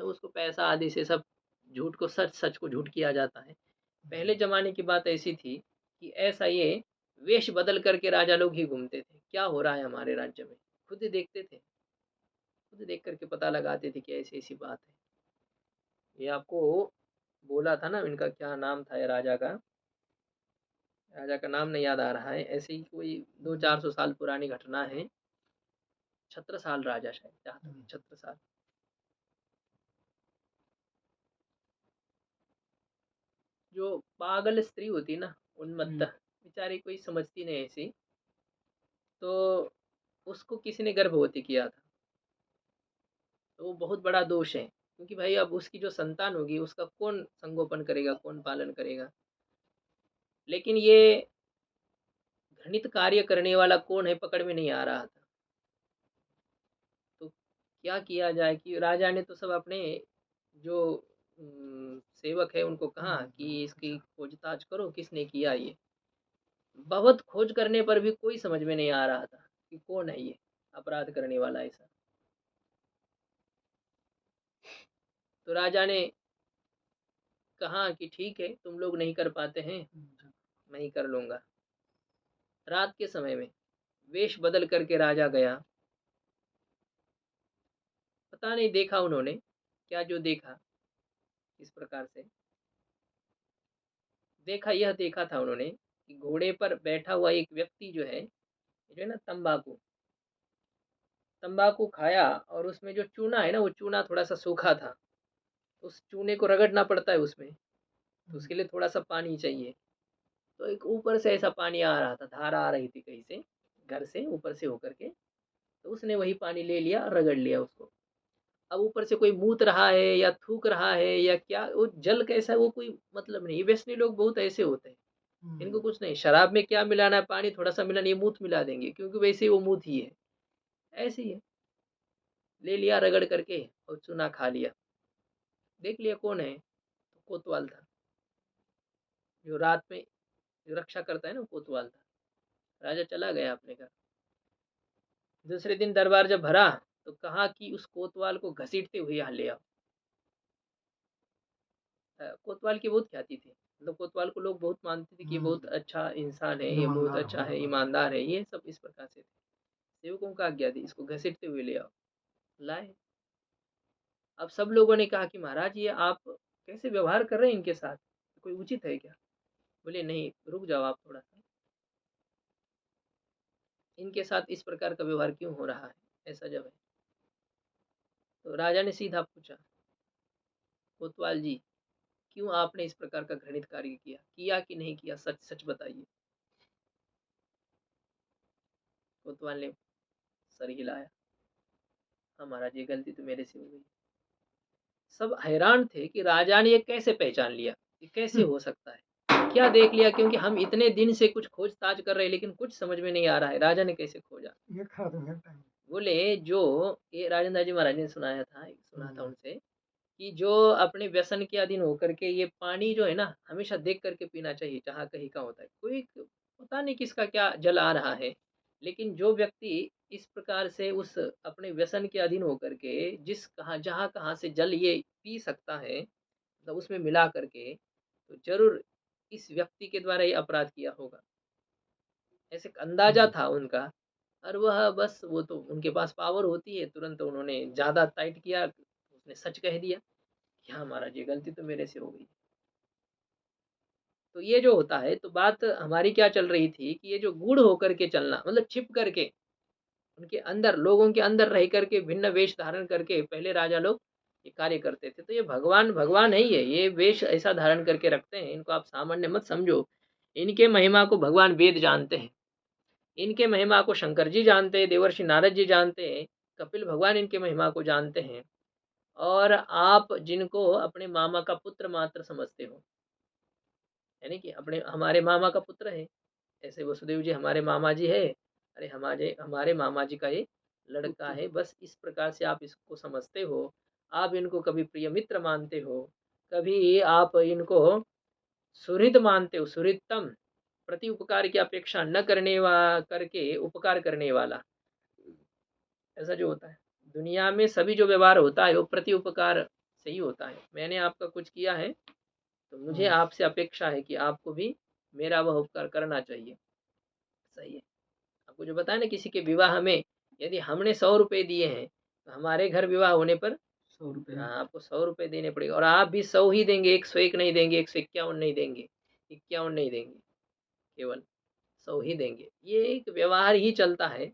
उसको पैसा आदि से सब झूठ को सच, सच को झूठ किया जाता है। पहले ज़माने की बात ऐसी थी कि ऐसा ये वेश बदल करके राजा लोग ही घूमते थे, क्या हो रहा है हमारे राज्य में, खुद ही देखते थे, खुद देख करके पता लगाते थे कि ऐसी-ऐसी बात है। ये आपको बोला था ना, इनका क्या नाम था ये राजा का? राजा का नाम नहीं याद आ रहा है, ऐसे ही कोई 200-400 साल पुरानी घटना है। छत्रसाल राजा शायद, जहाँ तक छत्रसाल। जो पागल स्त्री होती ना, उन्मत्त, बेचारी कोई समझती नहीं ऐसी, तो उसको किसी ने गर्भवती किया था। तो वो बहुत बड़ा दोष है, क्योंकि भाई अब उसकी जो संतान होगी उसका कौन संगोपन करेगा, कौन पालन करेगा। लेकिन ये घृणित कार्य करने वाला कौन है पकड़ में नहीं आ रहा था। तो क्या किया जाए, कि राजा ने तो सब अपने जो सेवक है उनको कहा कि इसकी खोजताज करो किसने किया ये। बहुत खोज करने पर भी कोई समझ में नहीं आ रहा था कि कौन है ये अपराध करने वाला ऐसा। तो राजा ने कहा कि ठीक है, तुम लोग नहीं कर पाते हैं, मैं ही कर लूंगा। रात के समय में वेश बदल करके राजा गया। पता नहीं देखा उन्होंने क्या, जो देखा इस प्रकार से देखा, यह देखा था उन्होंने कि घोड़े पर बैठा हुआ एक व्यक्ति जो है ना, तंबाकू तंबाकू खाया, और उसमें जो चूना है ना, वो चूना थोड़ा सा सूखा था। उस चूने को रगड़ना पड़ता है उसमें, तो उसके लिए थोड़ा सा पानी चाहिए। तो एक ऊपर से ऐसा पानी आ रहा था, धारा आ रही थी कहीं से, घर से ऊपर से होकर के। तो उसने वही पानी ले लिया और रगड़ लिया उसको। अब ऊपर से कोई मूत रहा है या थूक रहा है या क्या, वो जल कैसा है वो कोई मतलब नहीं। व्यसनी लोग बहुत ऐसे होते हैं, इनको कुछ नहीं, शराब में क्या मिलाना है, पानी थोड़ा सा मिलाना, ये मूत मिला देंगे, क्योंकि वैसे ही वो मूत ही है। ऐसे ही है, ले लिया रगड़ करके और चूना खा लिया। देख लिया कौन है, तो कोतवाल था, जो रात में जो रक्षा करता है ना, वो कोतवाल था। राजा चला गया अपने घर। दूसरे दिन दरबार जब भरा, तो कहा कि उस कोतवाल को घसीटते हुए यहाँ ले आओ। कोतवाल की बहुत ख्याति थी, मतलब कोतवाल को लोग बहुत मानते थे कि ये बहुत अच्छा इंसान है, ये बहुत अच्छा है, ईमानदार है, ये सब इस प्रकार से थे। सेवकों का आज्ञा थी, इसको घसीटते हुए ले आओ। लाए। अब सब लोगों ने कहा कि महाराज ये आप कैसे व्यवहार कर रहे हैं इनके साथ, कोई उचित है क्या? बोले नहीं, रुक जाओ आप थोड़ा सा, इनके साथ इस प्रकार का व्यवहार क्यों हो रहा है, ऐसा जब है। तो राजा ने सीधा पूछा, कोतवाल जी, क्यों आपने इस प्रकार का घृणित कार्य किया, किया कि नहीं किया, सच सच बताइए। कोतवाल ने सर हिलाया, हाँ महाराज, ये गलती तो मेरे से हो गई। सब हैरान थे कि राजा ने ये कैसे पहचान लिया, ये कैसे हो सकता है, क्या देख लिया, क्योंकि हम इतने दिन से कुछ खोज ताज कर रहे हैं लेकिन कुछ समझ में नहीं आ रहा है, राजा ने कैसे खोजा। बोले जो ये राजेंद्र जी महाराज ने सुना था उनसे, कि जो अपने व्यसन के अधीन होकर के, ये पानी जो है ना, हमेशा देख करके पीना चाहिए, जहाँ कहीं का होता है। कोई पता नहीं किसका क्या जल आ रहा है। लेकिन जो व्यक्ति इस प्रकार से उस अपने व्यसन के अधीन होकर के जिस कहाँ जहाँ कहाँ से जल ये पी सकता है, मतलब उसमें मिला करके, तो ज़रूर इस व्यक्ति के द्वारा ये अपराध किया होगा। ऐसे एक अंदाज़ा था उनका। और वह बस वो तो उनके पास पावर होती है, तुरंत उन्होंने ज़्यादा टाइट किया, उसने सच कह दिया कि हाँ महाराज, ये गलती तो मेरे से हो गई। तो ये जो होता है, तो बात हमारी क्या चल रही थी कि ये जो गूढ़ होकर के चलना, मतलब छिप करके उनके अंदर, लोगों के अंदर रह करके भिन्न वेश धारण करके पहले राजा लोग ये कार्य करते थे। तो ये भगवान भगवान है, ये वेश ऐसा धारण करके रखते हैं, इनको आप सामान्य मत समझो। इनके महिमा को भगवान वेद जानते हैं, इनके महिमा को शंकर जी जानते हैं, देवर्षि नारद जी जानते हैं, कपिल भगवान इनके महिमा को जानते हैं। और आप जिनको अपने मामा का पुत्र मात्र समझते हो, यानी कि अपने हमारे मामा का पुत्र है, ऐसे वसुदेव जी हमारे मामा जी है, अरे हमारे हमारे मामा जी का ये लड़का है, बस इस प्रकार से आप इसको समझते हो। आप इनको कभी प्रिय मित्र मानते हो, कभी आप इनको सुहृद मानते हो, सुहृदतम, प्रति उपकार की अपेक्षा न करने वा करके उपकार करने वाला। ऐसा जो होता है दुनिया में, सभी जो व्यवहार होता है वो प्रति उपकार से ही होता है। मैंने आपका कुछ किया है, तो मुझे आपसे अपेक्षा है कि आपको भी मेरा वह उपकार करना चाहिए। सही है। आपको जो बताया ना, किसी के विवाह में यदि हमने 100 रुपये दिए हैं, तो हमारे घर विवाह होने पर 100 रुपये, हाँ, आपको 100 रुपये देने पड़ेगा। और आप भी 100 ही देंगे, 101 नहीं देंगे, 151 नहीं देंगे, 51 नहीं देंगे, केवल 100 ही देंगे। ये एक व्यवहार ही चलता है,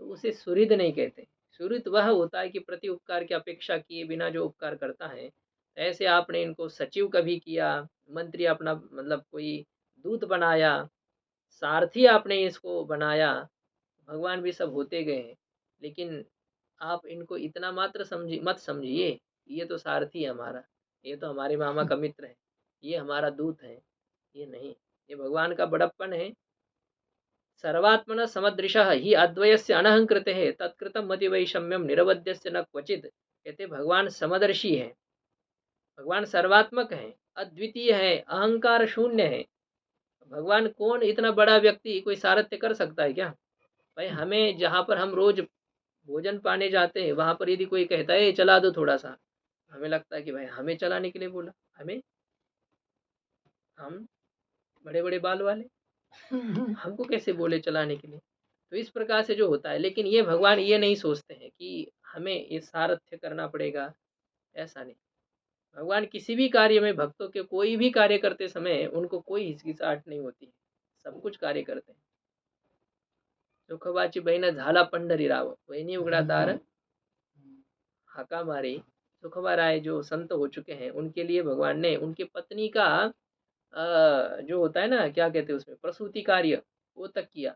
तो उसे सुहृद नहीं कहते। सुहृद वह होता है कि प्रति उपकार की अपेक्षा किए बिना जो उपकार करता है। ऐसे आपने इनको सचिव कभी किया, मंत्री अपना मतलब कोई दूत बनाया, सारथी आपने इसको बनाया, भगवान भी सब होते गए हैं। लेकिन आप इनको इतना मात्र मत समझिए, ये तो सारथी है हमारा, ये तो हमारे मामा का मित्र है, ये हमारा दूत है। ये नहीं, ये भगवान का बड़प्पन है। सर्वात्मन समदृशः हि अद्वयस्य अनहंकृते है तत्कृतम मति वैषम्यम निरवध्यस्य न क्वचित। कहते भगवान समदर्शी है, भगवान सर्वात्मक है, अद्वितीय है, अहंकार शून्य है। भगवान कौन, इतना बड़ा व्यक्ति कोई सारथ्य कर सकता है क्या? भाई हमें जहाँ पर हम रोज भोजन पाने जाते हैं, वहां पर यदि कोई कहता है चला दो थोड़ा सा, हमें लगता है कि भाई हमें चलाने के लिए बोला, हमें, हम बड़े बड़े बाल वाले, हमको कैसे बोले चलाने के लिए? तो इस प्रकार से जो होता है। लेकिन ये भगवान ये नहीं सोचते हैं कि हमें ये सारथ्य करना पड़ेगा, ऐसा नहीं। भगवान किसी भी कार्य में, भक्तों के कोई भी कार्य करते समय उनको कोई हिचकिचाहट नहीं होती, सब कुछ कार्य करते हैं। सुखवाची बहीण झाला पंढरीराव, वहिनी उघडा दार हाका मारे। सुखबा राय जो संत हो चुके हैं, उनके लिए भगवान ने उनकी पत्नी का जो होता है ना, क्या कहते हैं उसमें, प्रसूति कार्य, वो तक किया।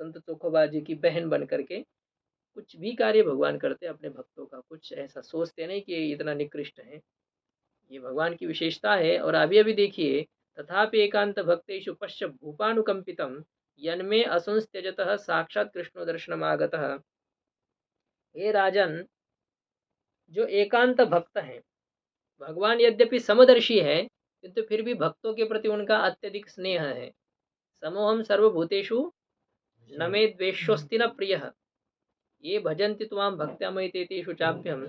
संत चोखोबा जी की बहन बन करके कुछ भी कार्य भगवान करते अपने भक्तों का, कुछ ऐसा सोचते नहीं कि ये इतना निकृष्ट है। ये भगवान की विशेषता है। और अभी अभी देखिए, तथापि एकांत भक्तेषु पश्य भूपानुकंपितम यन्मे असंस्त्यजतः साक्षात कृष्णो दर्शनमागतः। हे राजन, जो एकांत भक्त हैं, भगवान यद्यपि समदर्शी है, किंतु फिर भी भक्तों के प्रति उनका अत्यधिक स्नेह है। समोहम सर्वभूतेषु न मे द्वेष्योस्ति न प्रियः ये भजन्ति त्वाम भक्त्या मयि तेषु चाप्यहम्।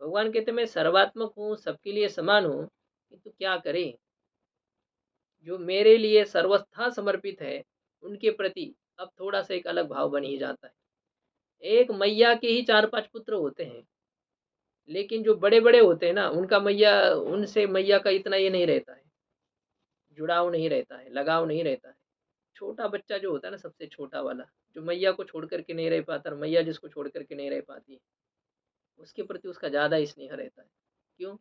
भगवान कहते मैं सर्वात्मक हूँ, सबके लिए समान हूँ, किंतु क्या करें, जो मेरे लिए सर्वस्था समर्पित है, उनके प्रति अब थोड़ा सा एक अलग भाव बन ही जाता है। एक मैया के ही 4-5 पुत्र होते हैं, लेकिन जो बड़े बड़े होते हैं ना, उनका मैया, उनसे मैया का इतना ये नहीं रहता है, जुड़ाव नहीं रहता है, लगाव नहीं रहता है। छोटा बच्चा जो होता है ना, सबसे छोटा वाला, जो मैया को छोड़ करके नहीं रह पाता, और मैया जिसको छोड़ करके नहीं रह पाती, उसके प्रति उसका ज़्यादा स्नेह रहता है। क्यों?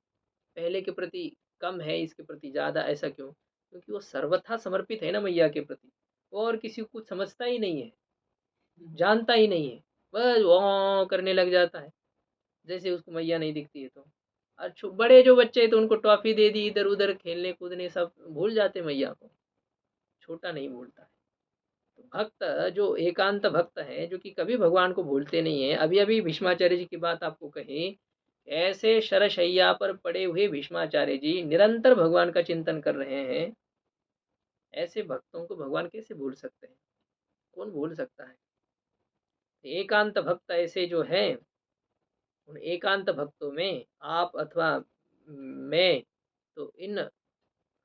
पहले के प्रति कम है, इसके प्रति ज़्यादा, ऐसा क्यों? क्योंकि वो सर्वथा समर्पित है ना मैया के प्रति, वो और किसी को कुछ समझता ही नहीं है, जानता ही नहीं है, बस वो करने लग जाता है जैसे उसको मैया नहीं दिखती है तो। और बड़े जो बच्चे हैं, तो उनको टॉफी दे दी, इधर उधर खेलने कूदने, सब भूल जाते मैया को, छोटा नहीं भूलता है। तो भक्त जो एकांत भक्त है, जो कि कभी भगवान को भूलते नहीं है। अभी अभी भीष्माचार्य जी की बात आपको कही, ऐसे शरशैया पर पड़े हुए भीष्माचार्य जी निरंतर भगवान का चिंतन कर रहे हैं। ऐसे भक्तों को भगवान कैसे भूल सकते हैं? कौन भूल सकता है? एकांत भक्त ऐसे जो हैं, उन एकांत भक्तों में आप अथवा मैं, तो इन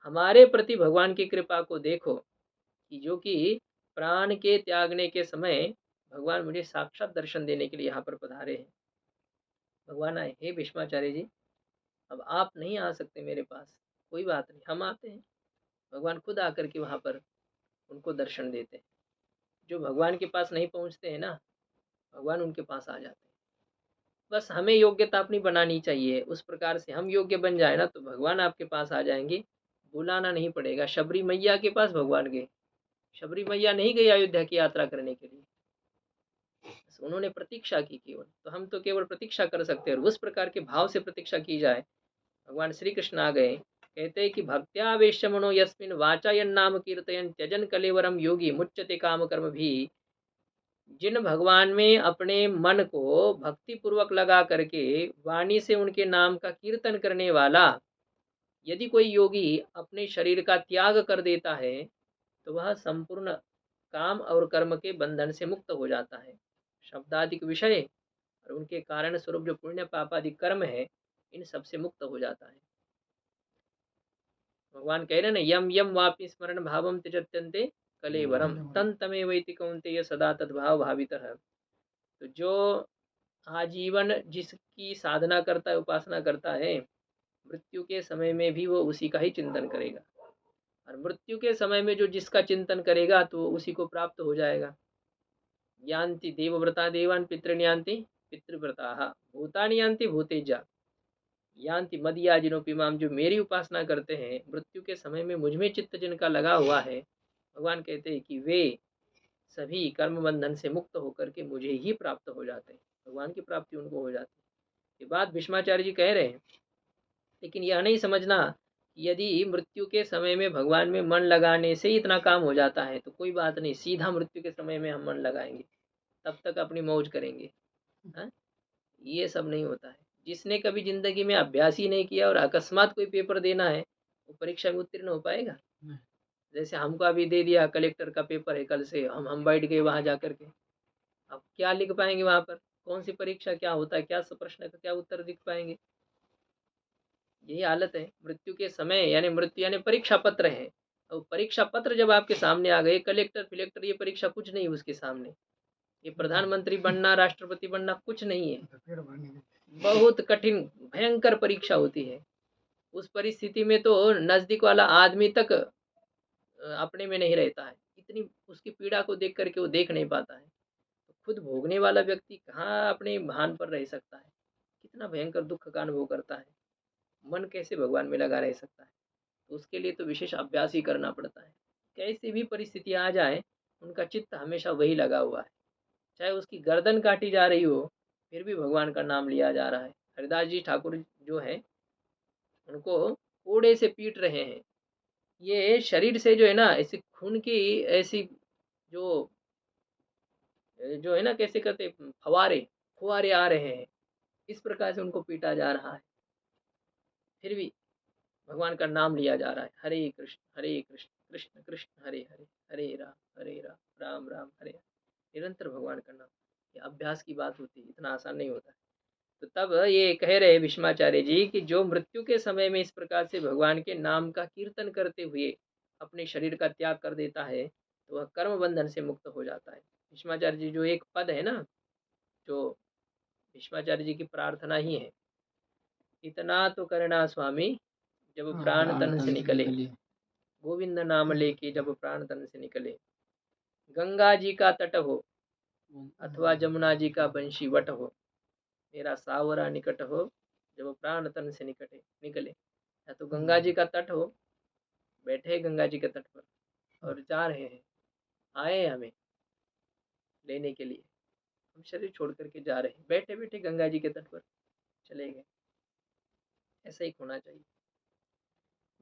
हमारे प्रति भगवान की कृपा को देखो कि जो कि प्राण के त्यागने के समय भगवान मुझे साक्षात दर्शन देने के लिए यहाँ पर पधारे हैं। भगवान आए, हे भीष्माचार्य जी, अब आप नहीं आ सकते मेरे पास, कोई बात नहीं, हम आते हैं। भगवान खुद आकर के वहाँ पर उनको दर्शन देते हैं। जो भगवान के पास नहीं पहुँचते हैं ना, भगवान उनके पास आ जाते हैं। बस हमें योग्यता अपनी बनानी चाहिए, उस प्रकार से हम योग्य बन जाए ना, तो भगवान आपके पास आ जाएंगे, बुलाना नहीं पड़ेगा। शबरी मैया के पास भगवान गए, शबरी मैया नहीं गई अयोध्या की यात्रा करने के लिए, बस उन्होंने प्रतीक्षा की केवल। तो हम तो केवल प्रतीक्षा कर सकते हैं, और उस प्रकार के भाव से प्रतीक्षा की जाए। भगवान श्री कृष्ण आ गए, कहते हैं कि भक्त्यावेश मनो यस्मिन वाचायन नाम कीर्तयन त्यजन कलेवरम योगी मुच्यते काम कर्म भी। जिन भगवान में अपने मन को भक्ति पूर्वक लगा करके वाणी से उनके नाम का कीर्तन करने वाला यदि कोई योगी अपने शरीर का त्याग कर देता है, तो वह संपूर्ण काम और कर्म के बंधन से मुक्त हो जाता है। शब्दादिक विषय और उनके कारण स्वरूप जो पुण्य पापादि कर्म है, इन सब से मुक्त हो जाता है। भगवान कह रहे ना, यम यम वापि स्मरण भावम त्यजत्यन्ते कलेवरम तन तमेवैति कौन्तेय सदा तद्भाव भावितः। तो जो आजीवन जिसकी साधना करता है, उपासना करता है, मृत्यु के समय में भी वो उसी का ही चिंतन करेगा, और मृत्यु के समय में जो जिसका चिंतन करेगा तो उसी को प्राप्त हो जाएगा। यान्ति देवव्रता देवान् पितॄन् यान्ति पितृव्रताः भूतानि यान्ति भूतेजा यान्ति मदीयाजिनोऽपि माम। जो मेरी उपासना करते हैं, मृत्यु के समय में मुझ में चित्त जिनका लगा हुआ है, भगवान कहते हैं कि वे सभी कर्म बंधन से मुक्त होकर के मुझे ही प्राप्त हो जाते हैं। भगवान की प्राप्ति उनको हो जाती है। ये बात भीष्माचार्य जी कह रहे हैं। लेकिन यह नहीं समझना कि यदि मृत्यु के समय में भगवान में मन लगाने से ही इतना काम हो जाता है, तो कोई बात नहीं, सीधा मृत्यु के समय में हम मन लगाएंगे, तब तक अपनी मौज करेंगे। हाँ, ये सब नहीं होता है। जिसने कभी जिंदगी में अभ्यास ही नहीं किया और अकस्मात कोई पेपर देना है, वो परीक्षा में उत्तीर्ण हो पाएगा? जैसे हमको अभी दे दिया, कलेक्टर का पेपर है, कल से हम बैठ गए वहां जाकर के, अब क्या लिख पाएंगे वहां पर? कौन सी परीक्षा, क्या होता है, क्या प्रश्न का क्या उत्तर लिख पाएंगे? यही हालत है मृत्यु के समय। यानी मृत्यु यानी परीक्षा पत्र है। अब परीक्षा पत्र जब आपके सामने आ गए, कलेक्टर फिलेक्टर ये परीक्षा कुछ नहीं उसके सामने। ये प्रधानमंत्री बनना, राष्ट्रपति बनना कुछ नहीं है। बहुत कठिन भयंकर परीक्षा होती है। उस परिस्थिति में तो नजदीक वाला आदमी तक अपने में नहीं रहता है, इतनी उसकी पीड़ा को देख करके वो देख नहीं पाता है। तो खुद भोगने वाला व्यक्ति कहाँ अपने भान पर रह सकता है? कितना भयंकर दुख का अनुभव करता है। मन कैसे भगवान में लगा रह सकता है? तो उसके लिए तो विशेष अभ्यास ही करना पड़ता है। कैसी भी परिस्थिति आ जाए, उनका चित्त हमेशा वही लगा हुआ है। चाहे उसकी गर्दन काटी जा रही हो, फिर भी भगवान का नाम लिया जा रहा है। हरिदास जी ठाकुर जो है, उनको कोड़े से पीट रहे हैं। ये शरीर से जो है ना, ऐसी खून की ऐसी जो जो है ना, कैसे करते फवारे फुहारे आ रहे हैं, इस प्रकार से उनको पीटा जा रहा है। फिर भी भगवान का नाम लिया जा रहा है, हरे कृष्ण कृष्ण कृष्ण हरे हरे, हरे राम राम राम हरे हरे। निरंतर भगवान का नाम, ये अभ्यास की बात होती है, इतना आसान नहीं होता है। तो तब ये कह रहे भीष्माचार्य जी कि जो मृत्यु के समय में इस प्रकार से भगवान के नाम का कीर्तन करते हुए अपने शरीर का त्याग कर देता है, तो वह कर्म बंधन से मुक्त हो जाता है। भीष्माचार्य जी जो एक पद है ना, जो भीष्माचार्य जी की प्रार्थना ही है, इतना तो करना स्वामी जब प्राण तन से निकले, गोविंद नाम लेके जब प्राण तन से निकले। गंगा जी का तट हो अथवा जमुना जी का बंशी वट हो, मेरा सावरा निकट हो जब प्राण तन से निकले। या तो गंगा जी का तट हो, बैठे गंगा जी के तट पर और जा रहे हैं, आए हमें लेने के लिए, हम शरीर छोड़ करके जा रहे हैं, बैठे बैठे गंगा जी के तट पर चले गए। ऐसा ही होना चाहिए।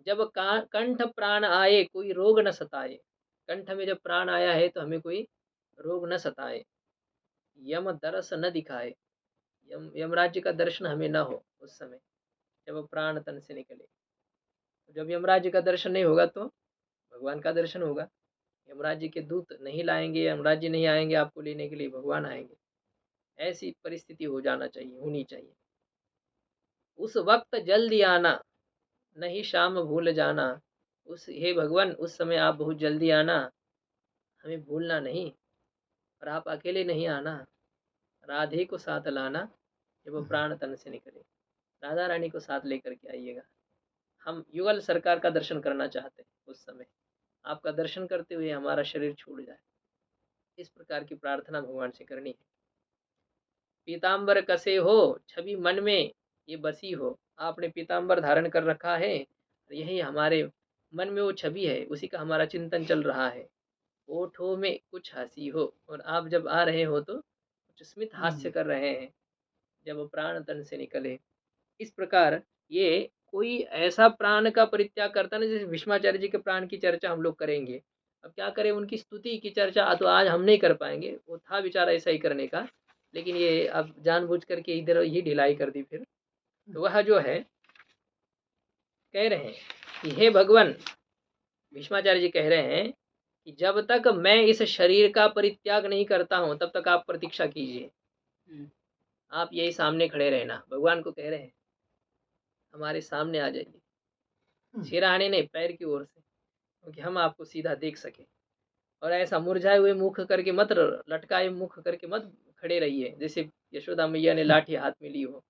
जब कंठ प्राण आए कोई रोग न सताए, कंठ में जब प्राण आया है तो हमें कोई रोग न सताए। यम दरस न दिखाए, यमराज्य का दर्शन हमें न हो उस समय जब प्राण तन से निकले। जब यमराज्य का दर्शन नहीं होगा तो भगवान का दर्शन होगा। यमराज जी के दूत नहीं लाएंगे, यमराज जी नहीं आएंगे आपको लेने के लिए, भगवान आएंगे। ऐसी परिस्थिति हो जाना चाहिए, होनी चाहिए। उस वक्त जल्दी आना, नहीं शाम भूल जाना। उस हे भगवान, उस समय आप बहुत जल्दी आना, हमें भूलना नहीं। और आप अकेले नहीं आना, राधे को साथ लाना जब वो प्राण तन से निकले। राधा रानी को साथ लेकर के आइएगा। हम युगल सरकार का दर्शन करना चाहते हैं उस समय, आपका दर्शन करते हुए हमारा शरीर छूट जाए, इस प्रकार की प्रार्थना भगवान से करनी है। पीताम्बर कसे हो, छवि मन में ये बसी हो। आपने पीताम्बर धारण कर रखा है, यही हमारे मन में वो छवि है, उसी का हमारा चिंतन चल रहा है। ओठों में कुछ हंसी हो, और आप जब आ रहे हो तो कुछ स्मित हास्य कर रहे हैं, जब वो प्राण तन से निकले। इस प्रकार ये कोई ऐसा प्राण का परित्याग करता ना, जैसे भीष्माचार्य जी के प्राण की चर्चा हम लोग करेंगे। अब क्या करें, उनकी स्तुति की चर्चा तो आज हम नहीं कर पाएंगे, वो था विचार ऐसा ही करने का, लेकिन ये अब जानबूझ करके इधर ही ढिलाई कर दी फिर। तो वह जो है कह रहे हैं कि हे भगवान, भीष्माचार्य जी कह रहे हैं कि जब तक मैं इस शरीर का परित्याग नहीं करता हूं तब तक आप प्रतीक्षा कीजिए। आप यही सामने खड़े रहना, भगवान को कह रहे हैं हमारे सामने आ जाइए, सिरहाने नहीं, पैर की ओर से, क्योंकि हम आपको सीधा देख सके। और ऐसा मुरझाए हुए मुख करके मत, लटकाए मुख करके मत खड़े रहिए जैसे यशोदा मैया ने लाठी हाथ में ली हो,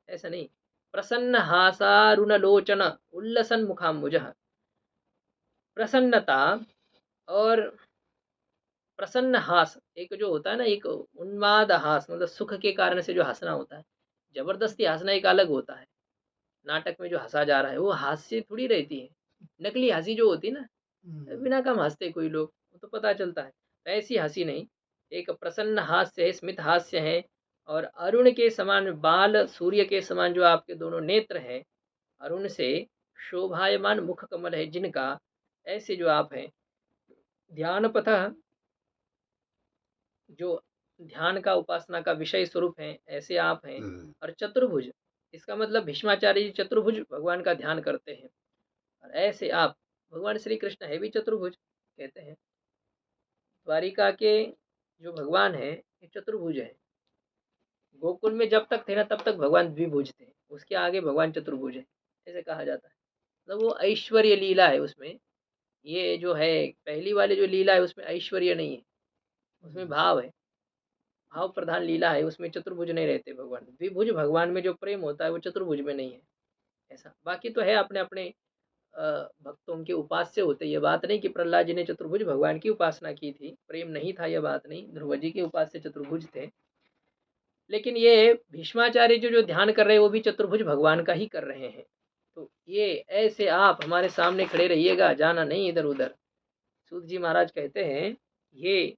ऐसा नहीं। प्रसन्न हासारुण लोचन उल्लसन मुखाम्बुज। प्रसन्नता और प्रसन्न हास एक जो होता है ना, एक उन्माद हास, मतलब सुख के कारण से जो हंसना होता है, जबरदस्ती हंसना एक अलग होता है। नाटक में जो हंसा जा रहा है वो हास्य थोड़ी रहती है, नकली हंसी जो होती है ना, बिना काम हंसते कोई लोग, वो तो पता चलता है। ऐसी हंसी नहीं, एक प्रसन्न हास्य है, स्मित हास्य है। और अरुण के समान बाल, सूर्य के समान जो आपके दोनों नेत्र हैं, अरुण से शोभायमान मुख कमल है जिनका, ऐसे जो आप हैं। ध्यान पथ, जो ध्यान का, उपासना का विषय स्वरूप है, ऐसे आप हैं। और चतुर्भुज, इसका मतलब भीष्माचार्य जी चतुर्भुज भगवान का ध्यान करते हैं, और ऐसे आप, भगवान श्री कृष्ण है भी चतुर्भुज कहते हैं। द्वारिका के जो भगवान है ये चतुर्भुज है। गोकुल में जब तक थे ना तब तक भगवान द्विभुज थे, उसके आगे भगवान चतुर्भुज है, ऐसे कहा जाता है। मतलब वो ऐश्वर्य लीला है उसमें। ये जो है पहली वाली जो लीला है उसमें ऐश्वर्य नहीं है, उसमें भाव है, भाव प्रधान लीला है, उसमें चतुर्भुज नहीं रहते भगवान। द्विभुज भगवान में जो प्रेम होता है वो चतुर्भुज में नहीं है, ऐसा। बाकी तो है अपने अपने भक्तों के उपास्य होते, ये बात नहीं कि प्रहलाद जी ने चतुर्भुज भगवान की उपासना की थी, प्रेम नहीं था, यह बात नहीं। ध्रुव जी के उपास्य चतुर्भुज थे। लेकिन ये भीष्माचार्य जो जो ध्यान कर रहे हैं वो भी चतुर्भुज भगवान का ही कर रहे हैं। तो ये ऐसे आप हमारे सामने खड़े रहिएगा, जाना नहीं इधर उधर। सूत जी महाराज कहते हैं, ये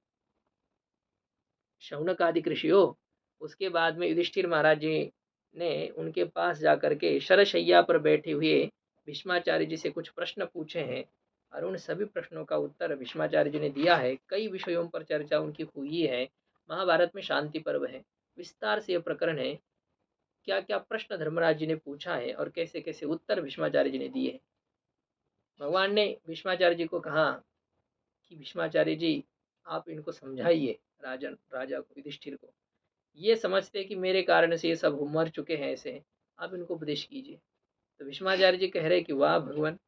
शौनक आदि ऋषियों, उसके बाद में युधिष्ठिर महाराज जी ने उनके पास जाकर के शरशैया पर बैठे हुए भीष्माचार्य जी से कुछ प्रश्न पूछे हैं, और उन सभी प्रश्नों का उत्तर भीष्माचार्य जी ने दिया है। कई विषयों पर चर्चा उनकी हुई है। महाभारत में शांति पर्व है, विस्तार से यह प्रकरण है, क्या क्या प्रश्न धर्मराज जी ने पूछा है और कैसे कैसे उत्तर भीष्माचार्य जी ने दिए हैं। भगवान ने भीष्माचार्य जी को कहा कि भीष्माचार्य जी आप इनको समझाइए, राजन राजा को, युधिष्ठिर को। ये समझते कि मेरे कारण से ये सब मर चुके हैं, ऐसे आप इनको उपदेश कीजिए। तो भीष्माचार्य जी कह रहे कि वाह भगवान,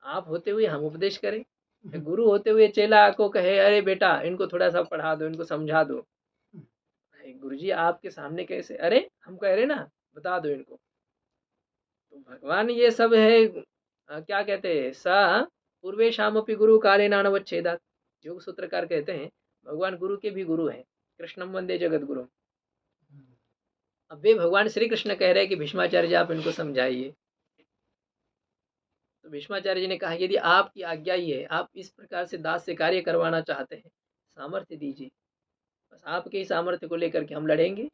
आप होते हुए हम उपदेश करें, गुरु होते हुए चेला को कहे अरे बेटा इनको थोड़ा सा पढ़ा दो, इनको समझा दो। गुरु जी आपके सामने कैसे, अरे हम कह रहे ना बता दो इनको। तो भगवान ये सब है, क्या कहते हैं, स पूर्वेशामपि गुरु काले नानवच्छेदात्। योग सूत्रकार कहते हैं भगवान गुरु के भी गुरु हैं, कृष्णम वंदे जगत गुरु। अब वे भगवान श्री कृष्ण कह रहे हैं कि भीष्माचार्य जी आप इनको समझाइए। तो भीष्माचार्य जी ने कहा यदि आपकी आज्ञा ही है, आप इस प्रकार से दास से कार्य करवाना चाहते हैं, सामर्थ्य दीजिए, बस आपके ही सामर्थ्य को लेकर के हम लड़ेंगे।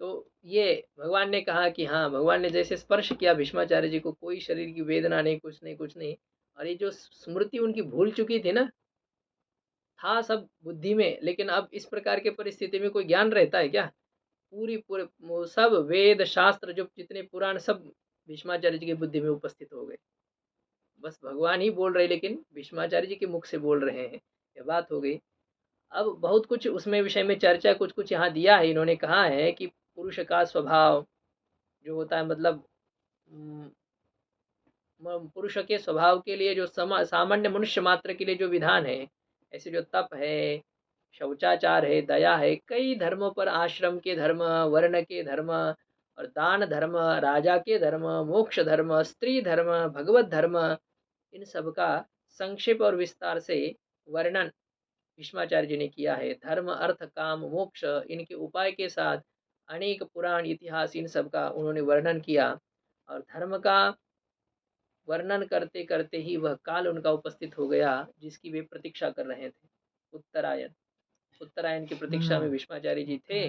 तो ये भगवान ने कहा कि हाँ, भगवान ने जैसे स्पर्श किया भीष्माचार्य जी को, कोई शरीर की वेदना नहीं, कुछ नहीं, कुछ नहीं। और ये जो स्मृति उनकी भूल चुकी थी ना, था सब बुद्धि में, लेकिन अब इस प्रकार के परिस्थिति में कोई ज्ञान रहता है क्या? पूरी पूरे सब वेद शास्त्र जो जितने पुराण सब भीष्माचार्य जी की बुद्धि में उपस्थित हो गए। बस भगवान ही बोल रहे, लेकिन भीष्माचार्य जी के मुख से बोल रहे हैं। ये बात हो गई। अब बहुत कुछ उसमें विषय में चर्चा कुछ कुछ यहाँ दिया है। इन्होंने कहा है कि पुरुष का स्वभाव जो होता है, मतलब पुरुष के स्वभाव के लिए जो सामान्य मनुष्य मात्र के लिए जो विधान है, ऐसे जो तप है, शौचाचार है, दया है, कई धर्मों पर, आश्रम के धर्म, वर्ण के धर्म और दान धर्म, राजा के धर्म, मोक्ष धर्म, स्त्री धर्म, भगवत धर्म, इन सब का संक्षेप और विस्तार से वर्णन भीष्माचार्य जी ने किया है। धर्म, अर्थ, काम, मोक्ष, इनके उपाय के साथ अनेक पुराण, इतिहास, इन सब का उन्होंने वर्णन किया। और धर्म का वर्णन करते करते ही वह काल उनका उपस्थित हो गया जिसकी वे प्रतीक्षा कर रहे थे। उत्तरायण, उत्तरायण की प्रतीक्षा में भीष्माचार्य जी थे।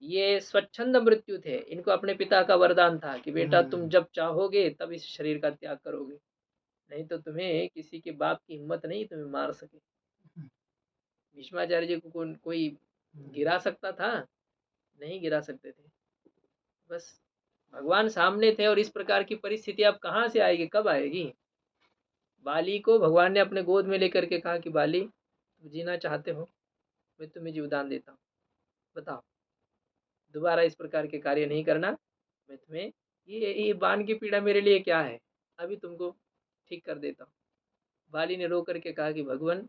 ये स्वच्छंद मृत्यु थे। इनको अपने पिता का वरदान था कि बेटा तुम जब चाहोगे तब इस शरीर का त्याग करोगे, नहीं तो तुम्हें किसी के बाप की हिम्मत नहीं तुम्हें मार सके। भीष्माचार्य जी को कोई गिरा सकता था? नहीं गिरा सकते थे। बस भगवान सामने थे और इस प्रकार की परिस्थिति अब कहाँ से आएगी, कब आएगी? बाली को भगवान ने अपने गोद में लेकर के कहा कि बाली तुम जीना चाहते हो, मैं तुम्हें जीवदान देता हूँ, बताओ दोबारा इस प्रकार के कार्य नहीं करना। मैं तुम्हें ये बाण की पीड़ा मेरे लिए क्या है, अभी तुमको ठीक कर देता हूँ। बाली ने रो करके कहा कि भगवान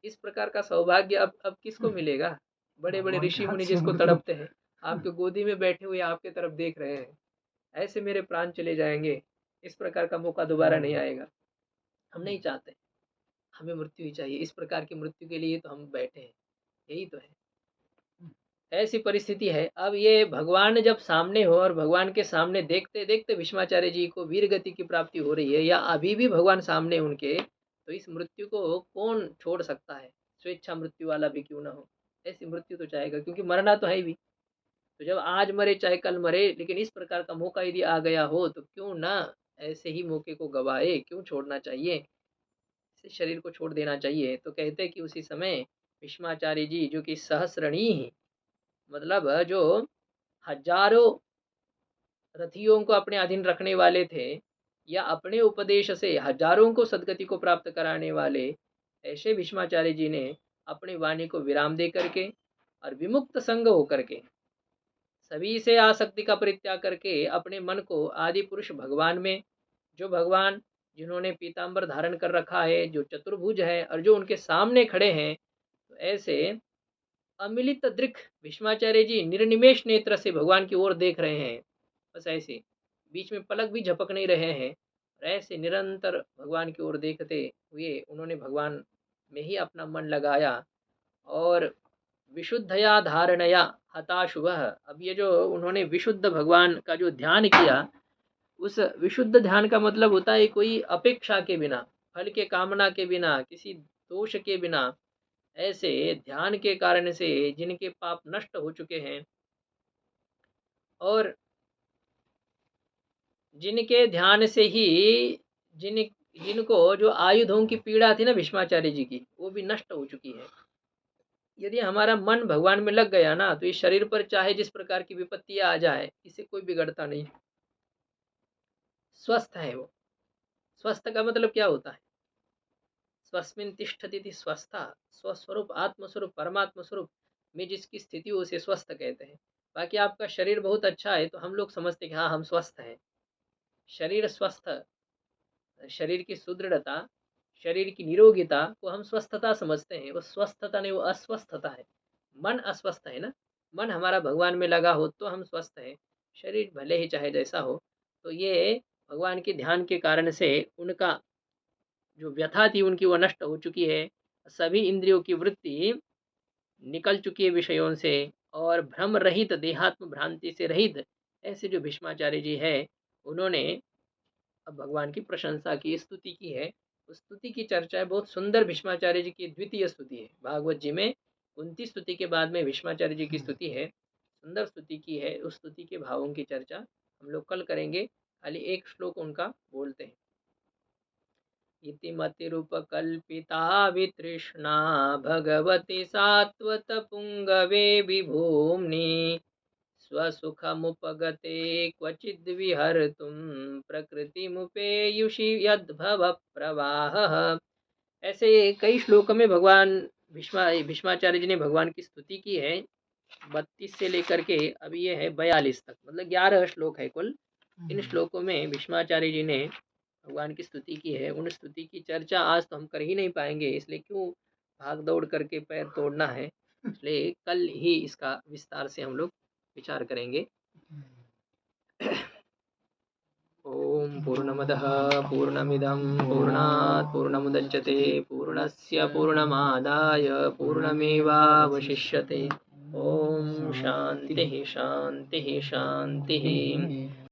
इस प्रकार का सौभाग्य अब किसको मिलेगा? बड़े बड़े ऋषि मुनि जिसको तड़पते हैं, आपके गोदी में बैठे हुए आपके तरफ देख रहे हैं, ऐसे मेरे प्राण चले जाएंगे, इस प्रकार का मौका दोबारा नहीं आएगा। हम नहीं चाहते, हमें मृत्यु ही चाहिए। इस प्रकार की मृत्यु के लिए तो हम बैठे हैं, यही तो है। ऐसी परिस्थिति है। अब ये भगवान जब सामने हो और भगवान के सामने देखते देखते भीष्माचार्य जी को वीर गति की प्राप्ति हो रही है, या अभी भी भगवान सामने उनके, तो इस मृत्यु को कौन छोड़ सकता है? स्वेच्छा मृत्यु वाला भी क्यों ना हो, ऐसी मृत्यु तो चाहेगा, क्योंकि मरना तो है ही भी। तो जब आज मरे चाहे कल मरे, लेकिन इस प्रकार का मौका यदि आ गया हो तो क्यों ना ऐसे ही मौके को गवाए, क्यों छोड़ना चाहिए, इस शरीर को छोड़ देना चाहिए। तो कहते हैं कि उसी समय भीष्माचार्य जी जो कि सहस्रणी, मतलब जो हजारों रथियों को अपने अधीन रखने वाले थे, या अपने उपदेश से हजारों को सदगति को प्राप्त कराने वाले, ऐसे भीष्माचार्य जी ने अपनी वाणी को विराम दे करके और विमुक्त संग होकर के, सभी से आसक्ति का परित्याग करके अपने मन को आदि पुरुष भगवान में, जो भगवान जिन्होंने पीताम्बर धारण कर रखा है, जो चतुर्भुज है और जो उनके सामने खड़े हैं, तो ऐसे अमिलित दृक् भीष्माचार्य जी निर्निमेष नेत्र से भगवान की ओर देख रहे हैं। बस ऐसे बीच में पलक भी झपक नहीं रहे हैं, और ऐसे निरंतर भगवान की ओर देखते हुए उन्होंने भगवान में ही अपना मन लगाया। और विशुद्धया धारणया हताशुभः, अब ये जो उन्होंने विशुद्ध भगवान का जो ध्यान किया, उस विशुद्ध ध्यान का मतलब होता है कोई अपेक्षा के बिना, फल के कामना के बिना, किसी दोष के बिना, ऐसे ध्यान के कारण से जिनके पाप नष्ट हो चुके हैं, और जिनके ध्यान से ही जिन जिनको जो आयुधों की पीड़ा थी ना भीष्माचार्य जी की, वो भी नष्ट हो चुकी है। यदि हमारा मन भगवान में लग गया ना, तो इस शरीर पर चाहे जिस प्रकार की विपत्तियां आ जाए, इससे कोई बिगड़ता नहीं। स्वस्थ है वो। स्वस्थ का मतलब क्या होता है? स्वस्मिन तिष्ठति थी स्वस्था, स्वस्वरूप आत्मस्वरूप परमात्म स्वरूप में जिसकी स्थिति हो उसे स्वस्थ कहते हैं। बाकी आपका शरीर बहुत अच्छा है तो हम लोग समझते हैं कि हाँ हम स्वस्थ हैं। शरीर स्वस्थ, शरीर की सुदृढ़ता, शरीर की निरोगिता को हम स्वस्थता समझते हैं। वो स्वस्थता नहीं, वो अस्वस्थता है। मन अस्वस्थ है ना। मन हमारा भगवान में लगा हो तो हम स्वस्थ हैं। शरीर भले ही चाहे जैसा हो। तो ये भगवान के ध्यान के कारण से उनका जो व्यथा थी उनकी वो नष्ट हो चुकी है। सभी इंद्रियों की वृत्ति निकल चुकी है विषयों से, और भ्रम रहित, देहात्म भ्रांति से रहित ऐसे जो भीष्माचार्य जी है, उन्होंने अब भगवान की प्रशंसा की, स्तुति की है। उस स्तुति की चर्चा है, बहुत सुंदर। भीष्माचार्य जी की द्वितीय स्तुति है भागवत जी में। 29 स्तुति के बाद में भीष्माचार्य जी की स्तुति है, सुंदर स्तुति की है। उस स्तुति के भावों की चर्चा हम लोग कल करेंगे। खाली एक श्लोक उनका बोलते हैं। इति मतिरुपकल्पिता वितृष्णा भगवति सात्वत पुंगवे विभूम्नि स्वसुखमुपगते क्वचिद्विहर्तुं प्रकृतिमुपेयुषि यद्भव प्रवाहः। ऐसे कई श्लोकों में भगवान भीष्माचार्य जी ने भगवान की स्तुति की है। 32 से लेकर के अभी ये है 42 तक, मतलब 11 श्लोक है कुल। इन श्लोकों में भीष्माचार्य जी ने भगवान की स्तुति की है। उन स्तुति की चर्चा आज तो हम कर ही नहीं पाएंगे, इसलिए क्यों भाग दौड़ करके पैर तोड़ना है, इसलिए कल ही इसका विस्तार से हम लोग विचार करेंगे। ओम पूर्णमदः पूर्णमिदं पूर्णात् पूर्णमुदच्यते पूर्णस्य पूर्णमादाय पूर्णमेवावशिष्यते। ओम शांति शांति शांति।